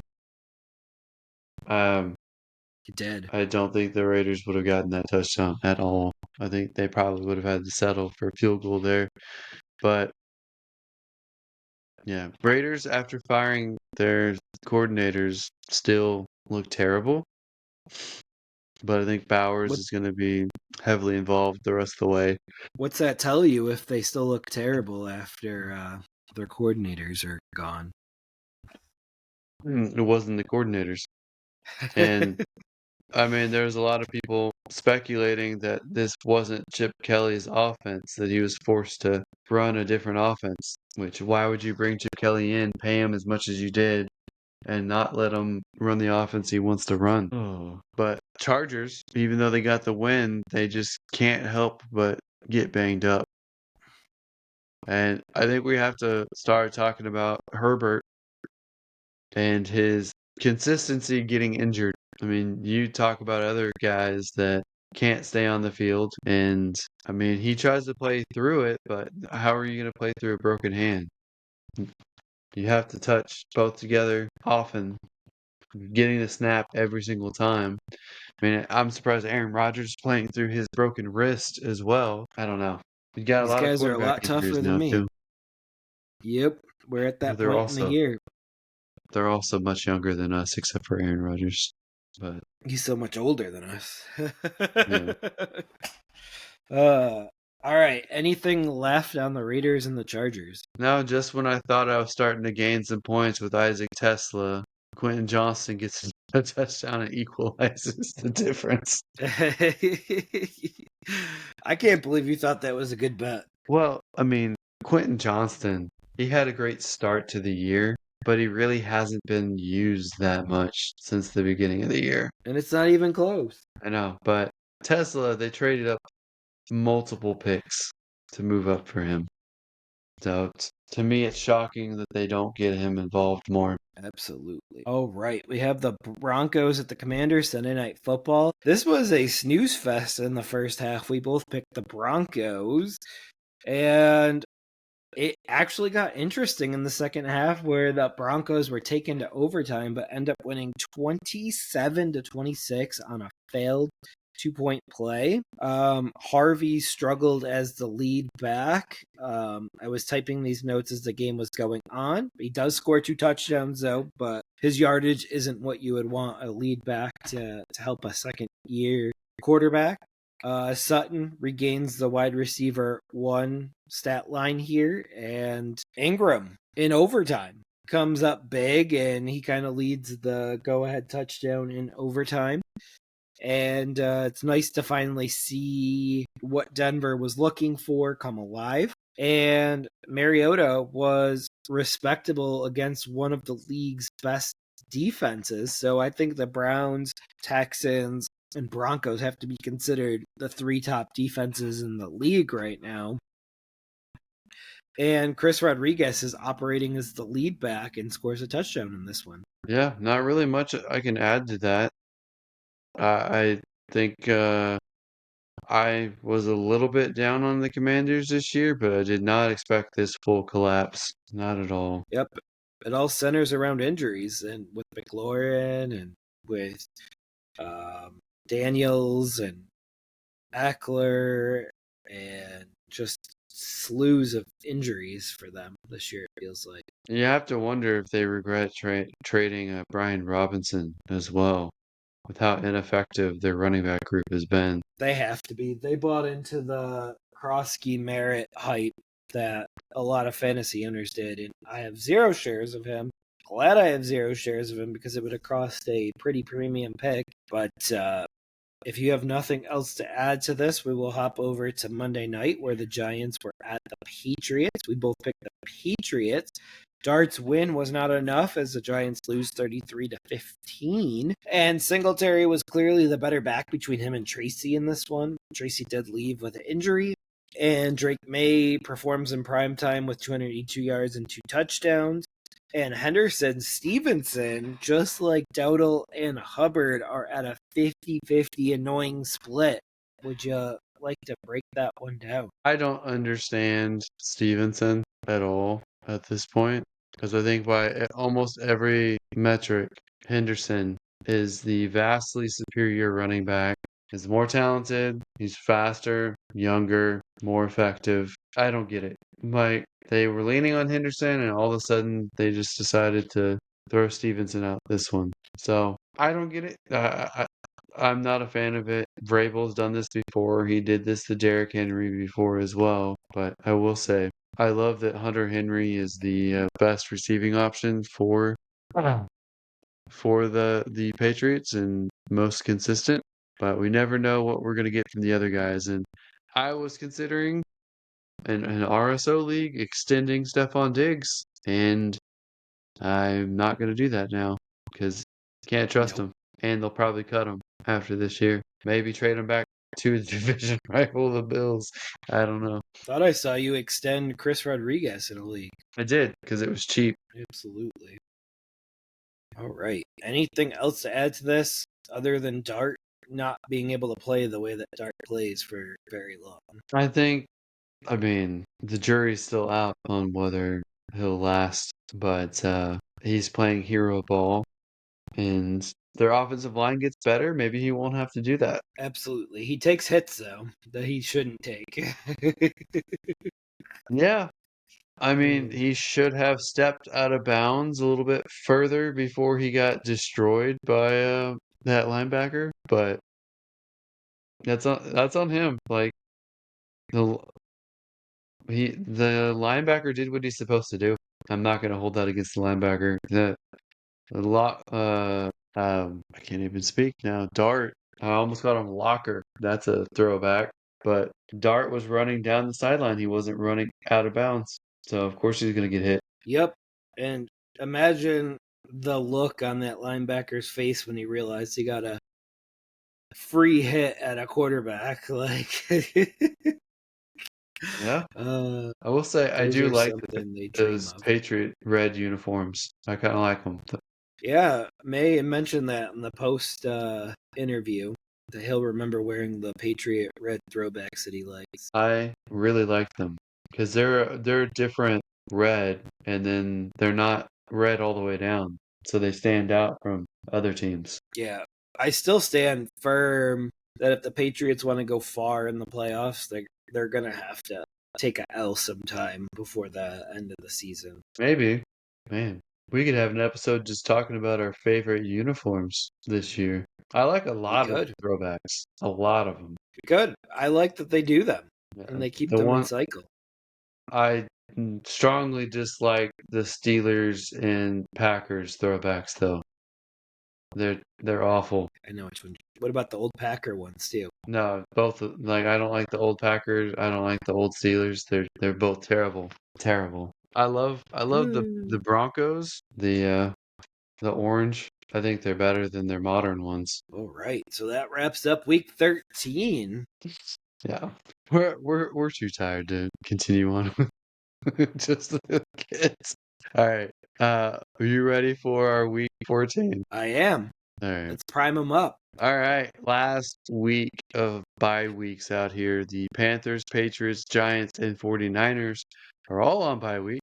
He did. I don't think the Raiders would have gotten that touchdown at all. I think they probably would have had to settle for a field goal there. But yeah, Raiders, after firing their coordinators, still look terrible. But I think Bowers is going to be heavily involved the rest of the way. What's that tell you if they still look terrible after their coordinators are gone? It wasn't the coordinators. And I mean, there's a lot of people speculating that this wasn't Chip Kelly's offense, that he was forced to run a different offense. Which, why would you bring Chip Kelly in, pay him as much as you did, and not let him run the offense he wants to run? Oh. But Chargers, even though they got the win, they just can't help but get banged up. And I think we have to start talking about Herbert and his consistency getting injured. I mean, you talk about other guys that can't stay on the field, and I mean, he tries to play through it, but how are you going to play through a broken hand? You have to touch both together often, getting the snap every single time. I mean, I'm surprised Aaron Rodgers is playing through his broken wrist as well. I don't know. You got a These lot of guys are a quarterback lot injuries tougher than now me. too. Yep, we're at that They're point in the year. they're also much younger than us, except for Aaron Rodgers. But He's so much older than us. yeah. All right. Anything left on the Raiders and the Chargers? Now, just when I thought I was starting to gain some points with Isaac Tesla, Quentin Johnston gets a touchdown and equalizes the difference. I can't believe you thought that was a good bet. Well, I mean, Quentin Johnston, he had a great start to the year, but he really hasn't been used that much since the beginning of the year. And it's not even close. I know, but Tesla, they traded up multiple picks to move up for him. So to me, it's shocking that they don't get him involved more. Absolutely. Oh, right. We have the Broncos at the Commanders Sunday Night Football. This was a snooze fest in the first half. We both picked the Broncos. And it actually got interesting in the second half where the Broncos were taken to overtime but end up winning 27-26 on a failed 2-point play. Harvey struggled as the lead back. I was typing these notes as the game was going on. He does score 2 touchdowns though, but his yardage isn't what you would want a lead back to help a second year quarterback. Sutton regains the wide receiver 1 stat line here, and Ingram in overtime comes up big, and he kind of leads the go-ahead touchdown in overtime. And it's nice to finally see what Denver was looking for come alive. And Mariota was respectable against one of the league's best defenses. So I think the Browns, Texans, and Broncos have to be considered the 3 top defenses in the league right now. And Chris Rodriguez is operating as the lead back and scores a touchdown in this one. Yeah, not really much I can add to that. I think I was a little bit down on the Commanders this year, but I did not expect this full collapse. Not at all. Yep. It all centers around injuries, and with McLaurin and with Daniels and Eckler and just slews of injuries for them this year, it feels like. You have to wonder if they regret trading Brian Robinson as well, with how ineffective their running back group has been. They have to be. They bought into the Krosky Merritt hype that a lot of fantasy owners did, and I have 0 shares of him. Glad I have 0 shares of him because it would have cost a pretty premium pick. But if you have nothing else to add to this, we will hop over to Monday night where the Giants were at the Patriots. We both picked the Patriots. Dart's win was not enough as the Giants lose 33-15. And Singletary was clearly the better back between him and Tracy in this one. Tracy did leave with an injury. And Drake May performs in primetime with 282 yards and 2 touchdowns. And Henderson Stevenson, just like Dowdle and Hubbard, are at a 50-50 annoying split. Would you like to break that one down? I don't understand Stevenson at all at this point because I think by almost every metric, Henderson is the vastly superior running back. He's more talented, he's faster, younger, more effective. I don't get it. Like, they were leaning on Henderson, and all of a sudden, they just decided to throw Stevenson out this one. So, I don't get it. I'm not a fan of it. Vrabel's done this before. He did this to Derrick Henry before as well. But I will say, I love that Hunter Henry is the best receiving option for the Patriots and most consistent. But we never know what we're going to get from the other guys. And I was considering an RSO league extending Stephon Diggs, and I'm not going to do that now because can't trust him. And they'll probably cut him after this year. Maybe trade him back to the division rival, the Bills. I don't know. Thought I saw you extend Chris Rodriguez in a league. I did because it was cheap. Absolutely. All right. Anything else to add to this other than Dart not being able to play the way that Dart plays for very long? I mean, the jury's still out on whether he'll last, but he's playing hero ball, and their offensive line gets better. Maybe he won't have to do that. Absolutely. He takes hits, though, that he shouldn't take. Yeah. I mean, he should have stepped out of bounds a little bit further before he got destroyed by that linebacker, but that's on him. Like the the linebacker did what he's supposed to do. I'm not going to hold that against the linebacker. The lot I can't even speak now. Dart. I almost called him Locker. That's a throwback. But Dart was running down the sideline. He wasn't running out of bounds. So of course he's going to get hit. Yep. And imagine the look on that linebacker's face when he realized he got a free hit at a quarterback. Like, Yeah. I will say I do like those Patriot red uniforms. I kind of like them. Yeah, May mentioned that in the post interview that he'll remember wearing the Patriot red throwbacks that he likes. I really like them because they're different red, and then they're not red all the way down, so they stand out from other teams. Yeah, I still stand firm that if the Patriots want to go far in the playoffs, they're gonna have to take a L sometime before the end of the season. Maybe, man, we could have an episode just talking about our favorite uniforms this year. I like a lot of throwbacks, a lot of them. Good. I like that they do them and they keep them in cycle. I strongly dislike the Steelers and Packers throwbacks, though. They're awful. I know which one. What about the old Packer ones too? No, both. Like, I don't like the old Packers. I don't like the old Steelers. They're both terrible. Terrible. I love the Broncos. The orange. I think they're better than their modern ones. All right. So that wraps up week 13. Yeah. We're too tired to continue on with just the kids. All right. Are you ready for our week 14? I am. All right. Let's prime them up. All right. Last week of bye weeks out here. The Panthers, Patriots, Giants, and 49ers are all on bye week.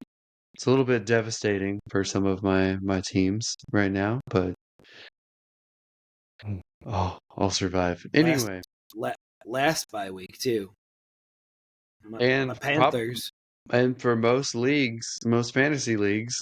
It's a little bit devastating for some of my teams right now, but I'll survive. Anyway. Last bye week too. And my Panthers. And for most leagues, most fantasy leagues,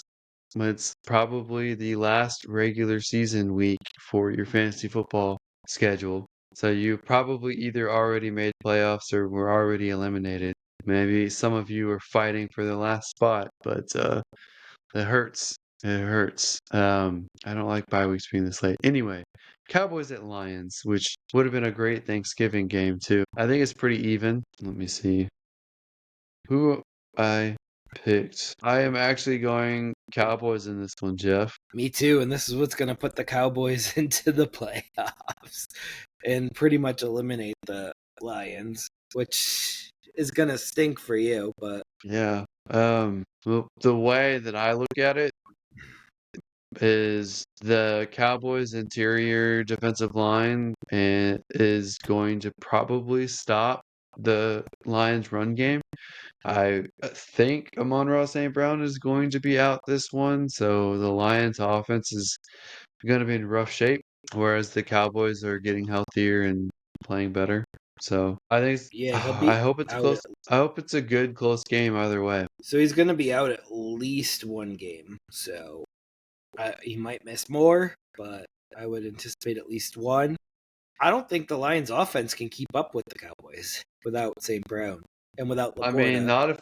it's probably the last regular season week for your fantasy football schedule. So you probably either already made playoffs or were already eliminated. Maybe some of you are fighting for the last spot, but it hurts. It hurts. I don't like bye weeks being this late. Anyway, Cowboys at Lions, which would have been a great Thanksgiving game too. I think it's pretty even. Let me see. Who I picked. I am actually going Cowboys in this one, Jeff. Me too, and this is what's going to put the Cowboys into the playoffs and pretty much eliminate the Lions, which is going to stink for you, but Yeah. The way that I look at it is the Cowboys' interior defensive line is going to probably stop the Lions' run game. I think Amon-Ra St. Brown is going to be out this one, so the Lions' offense is going to be in rough shape, whereas the Cowboys are getting healthier and playing better. So I think yeah, he'll I be hope it's out. close. I hope it's a good close game either way. So he's going to be out at least one game. So he might miss more, but I would anticipate at least one. I don't think the Lions' offense can keep up with the Cowboys without St. Brown and without I mean, Laporta. not if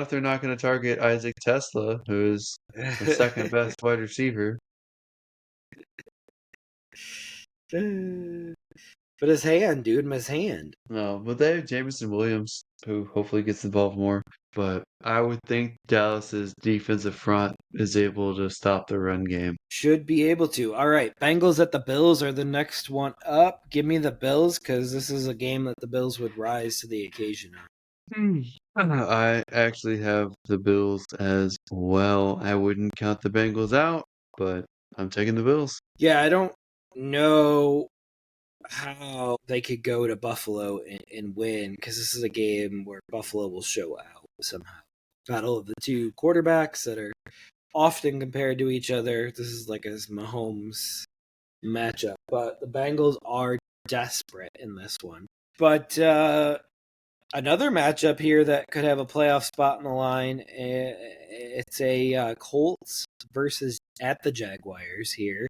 they're not going to target Isaac Tesla, who's the second best wide receiver. But his hand, dude, his hand. No, but they have Jameson Williams, who hopefully gets involved more. But I would think Dallas's defensive front is able to stop the run game. Should be able to. All right, Bengals at the Bills are the next one up. Give me the Bills because this is a game that the Bills would rise to the occasion on. I actually have the Bills as well. I wouldn't count the Bengals out, but I'm taking the Bills. Yeah, I don't know how they could go to Buffalo and win because this is a game where Buffalo will show out somehow. Battle of the two quarterbacks that are often compared to each other. This is like a Mahomes matchup, but the Bengals are desperate in this one. But another matchup here that could have a playoff spot in the line. It's a Colts versus at the Jaguars here.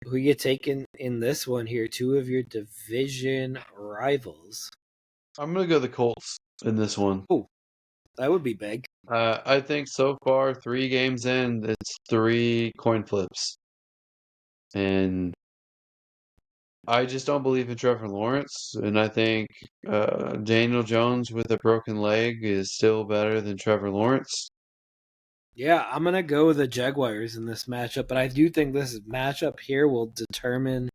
Who you taking in this one here? Two of your division rivals. I'm gonna go the Colts in this one. Oh, that would be big. I think so far, 3 games in, it's 3 coin flips. And I just don't believe in Trevor Lawrence. And I think Daniel Jones with a broken leg is still better than Trevor Lawrence. Yeah, I'm gonna go with the Jaguars in this matchup, but I do think this matchup here will determine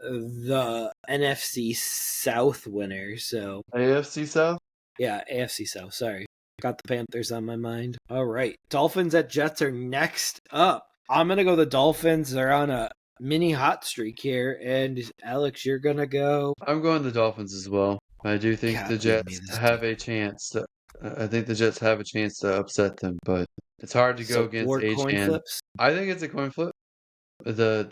the NFC South winner. So AFC South? yeah, AFC South. Sorry, got the Panthers on my mind. All right, Dolphins at Jets are next up. I'm gonna go the Dolphins. They're on a mini hot streak here, and Alex, you're gonna go. I'm going the Dolphins as well. I do think God, the give me Jets this have team. a chance to. I think the Jets have a chance to upset them, but it's hard to go So against 4 coin Achan. flips. I think it's a coin flip. The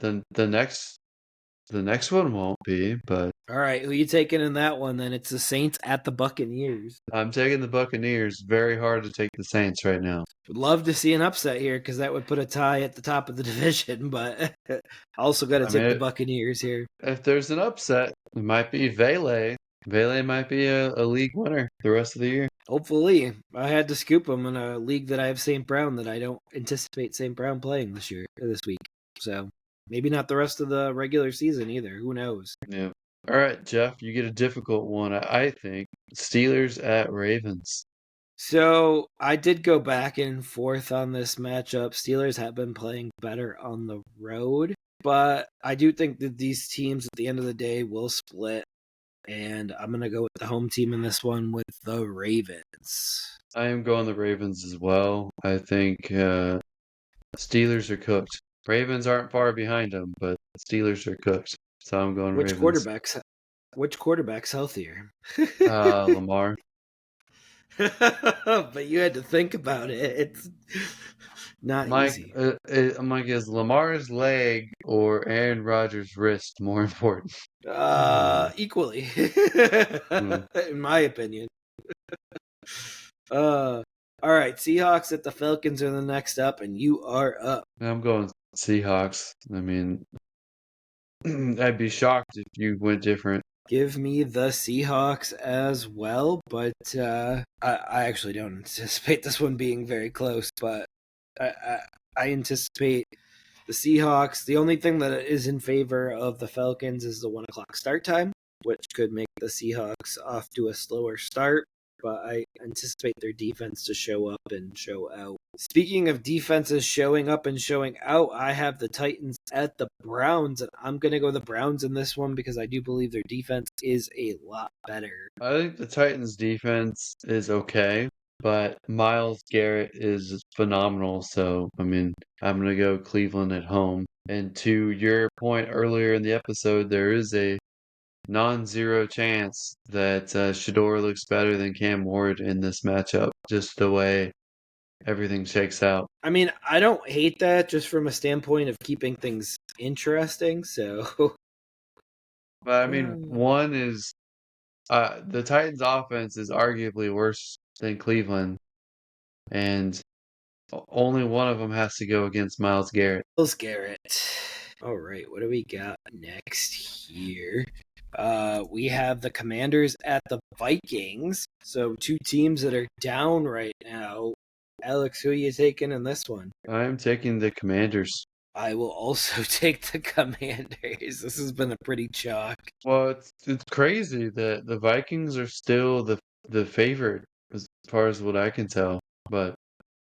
next one won't be, but All right, who you taking in that one? Then it's the Saints at the Buccaneers. I'm taking the Buccaneers. Very hard to take the Saints right now. Would love to see an upset here because that would put a tie at the top of the division, but I also got to I take the mean, Buccaneers here. if there's an upset, it might be Vele. Vele might be a league winner the rest of the year. Hopefully, I had to scoop them in a league that I have St. Brown that I don't anticipate St. Brown playing this week. So maybe not the rest of the regular season either. Who knows? Yeah. All right, Jeff, you get a difficult one, I think. Steelers at Ravens. So I did go back and forth on this matchup. Steelers have been playing better on the road, but I do think that these teams at the end of the day will split. And I'm going to go with the home team in this one with the Ravens. I am going the Ravens as well. I think Steelers are cooked. Ravens aren't far behind them, but Steelers are cooked. So I'm going Which Ravens. quarterbacks? Which quarterback's healthier? Lamar. But you had to think about it. It's not easy. Mike, is Lamar's leg or Aaron Rodgers' wrist more important? Equally, Hmm. in my opinion. All right, Seahawks at the Falcons are the next up, and you are up. I'm going Seahawks. I mean, I'd be shocked if you went different. Give me the Seahawks as well, but I actually don't anticipate this one being very close. But I anticipate the Seahawks. The only thing that is in favor of the Falcons is the 1 o'clock start time, which could make the Seahawks off to a slower start. but I anticipate their defense to show up and show out. Speaking of defenses showing up and showing out, I have the Titans at the Browns, and I'm going to go the Browns in this one because I do believe their defense is a lot better. I think the Titans' defense is okay, but Myles Garrett is phenomenal. So, I mean, I'm going to go Cleveland at home. And to your point earlier in the episode, there is a non-zero chance that Shador looks better than Cam Ward in this matchup, just the way everything shakes out. I mean, I don't hate that just from a standpoint of keeping things interesting. So, But I mean, one is the Titans' offense is arguably worse than Cleveland, and only one of them has to go against Myles Garrett. Myles Garrett. All right, what do we got next here? We have the Commanders at the Vikings. So two teams that are down right now. Alex, who are you taking in this one? I'm taking the Commanders. I will also take the Commanders. This has been a pretty chalk. Well, it's crazy that the Vikings are still the favorite as far as what I can tell, but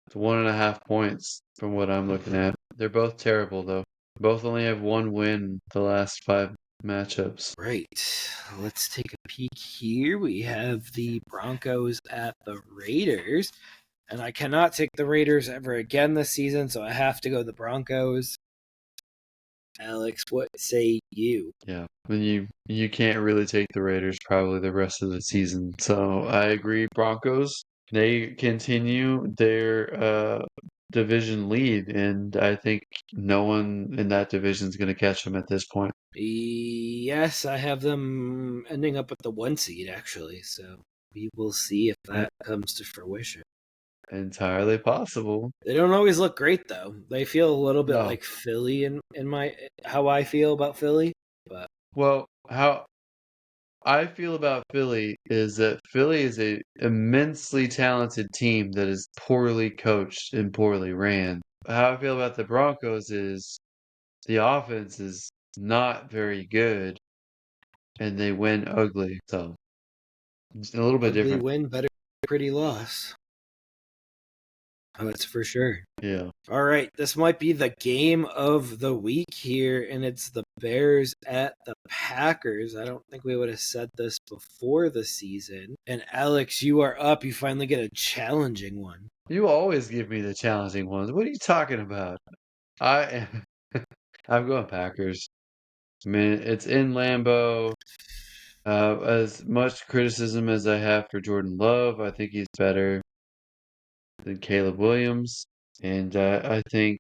it's 1.5 points from what I'm looking at. They're both terrible though. Both only have one win the last 5 matchups. Right. Let's take a peek here. We have the Broncos at the Raiders. And I cannot take the Raiders ever again this season, so I have to go the Broncos. Alex, what say you? Yeah, I mean, you can't really take the Raiders probably the rest of the season. So I agree, Broncos. They continue their division lead, and I think no one in that division is going to catch them at this point. Yes, I have them ending up at the 1 seed, actually, so we will see if that comes to fruition. Entirely possible. They don't always look great, though. They feel a little bit No. like Philly in my how I feel about Philly. But Well, how I feel about Philly is that Philly is a immensely talented team that is poorly coached and poorly ran. How I feel about the Broncos is the offense is not very good and they win ugly. So it's a little bit ugly different. win, better pretty loss. Oh, that's for sure. Yeah. All right, this might be the game of the week here, and it's the Bears at the Packers. I don't think we would have said this before the season. And Alex, you are up. You finally get a challenging one. You always give me the challenging ones. What are you talking about? I I'm going Packers. I mean, it's in Lambeau. As much criticism as I have for Jordan Love, I think he's better than Caleb Williams. And I think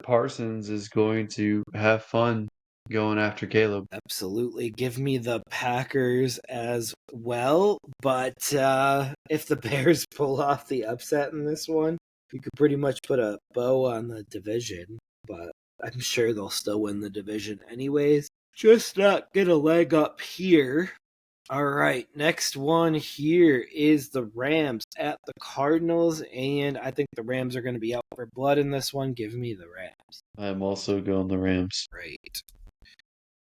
Parsons is going to have fun going after Caleb. Absolutely. Give me the Packers as well. But if the Bears pull off the upset in this one, you could pretty much put a bow on the division. But I'm sure they'll still win the division anyways. Just not get a leg up here. All right, next one here is the Rams at the Cardinals, and I think the Rams are going to be out for blood in this one. Give me the Rams. I'm also going the Rams. Right.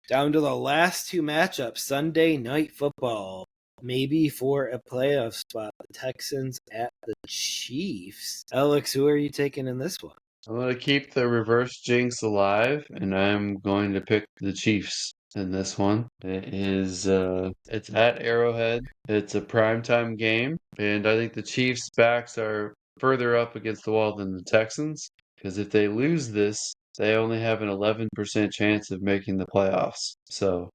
Down to the last two matchups, Sunday Night Football. Maybe for a playoff spot, the Texans at the Chiefs. Alex, who are you taking in this one? I'm going to keep the reverse jinx alive, and I'm going to pick the Chiefs in this one. It's at Arrowhead. It's a primetime game, and I think the Chiefs' backs are further up against the wall than the Texans, because if they lose this, they only have an 11% chance of making the playoffs. So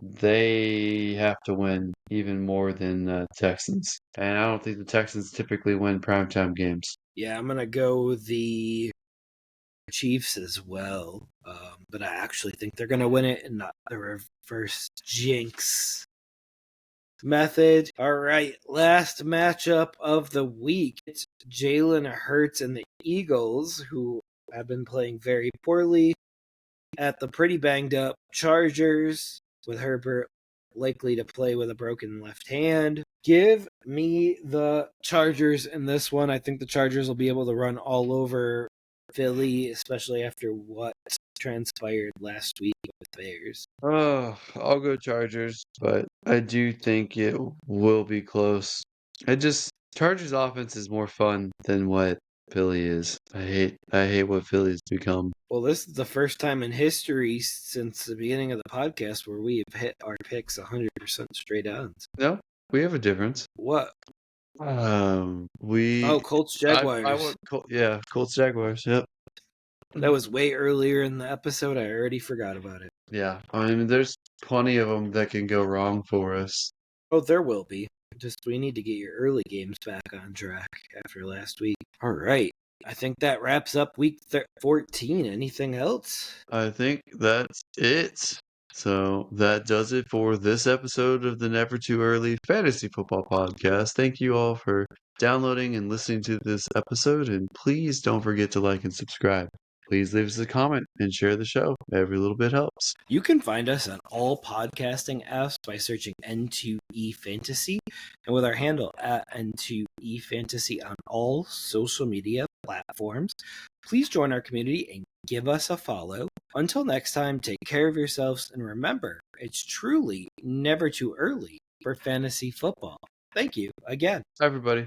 they have to win even more than the Texans. And I don't think the Texans typically win primetime games. Yeah, I'm going to go the Chiefs as well. But I actually think they're going to win it and not the reverse jinx method. All right, last matchup of the week. It's Jalen Hurts and the Eagles, who have been playing very poorly, at the pretty banged up Chargers, with Herbert likely to play with a broken left hand. Give me the Chargers in this one. I think the Chargers will be able to run all over Philly, especially after what transpired last week with Bears. Oh, I'll go Chargers, but I do think it will be close. Chargers offense is more fun than what Philly is. I hate what Philly's become. Well, this is the first time in history since the beginning of the podcast where we have hit our picks 100% straight on. No, we have a difference. What? We Colts I Jaguars. went Colts Jaguars. Yep. That was way earlier in the episode. I already forgot about it. Yeah, I mean, there's plenty of them that can go wrong for us. Oh, there will be. Just we need to get your early games back on track after last week. All right. I think that wraps up week 14. Anything else? I think that's it. So that does it for this episode of the Never Too Early Fantasy Football Podcast. Thank you all for downloading and listening to this episode, and please don't forget to like and subscribe. Please leave us a comment and share the show. Every little bit helps. You can find us on all podcasting apps by searching N2E Fantasy and with our handle at N2E Fantasy on all social media platforms. Please join our community and give us a follow. Until next time, take care of yourselves and remember, it's truly never too early for fantasy football. Thank you again. Bye, everybody.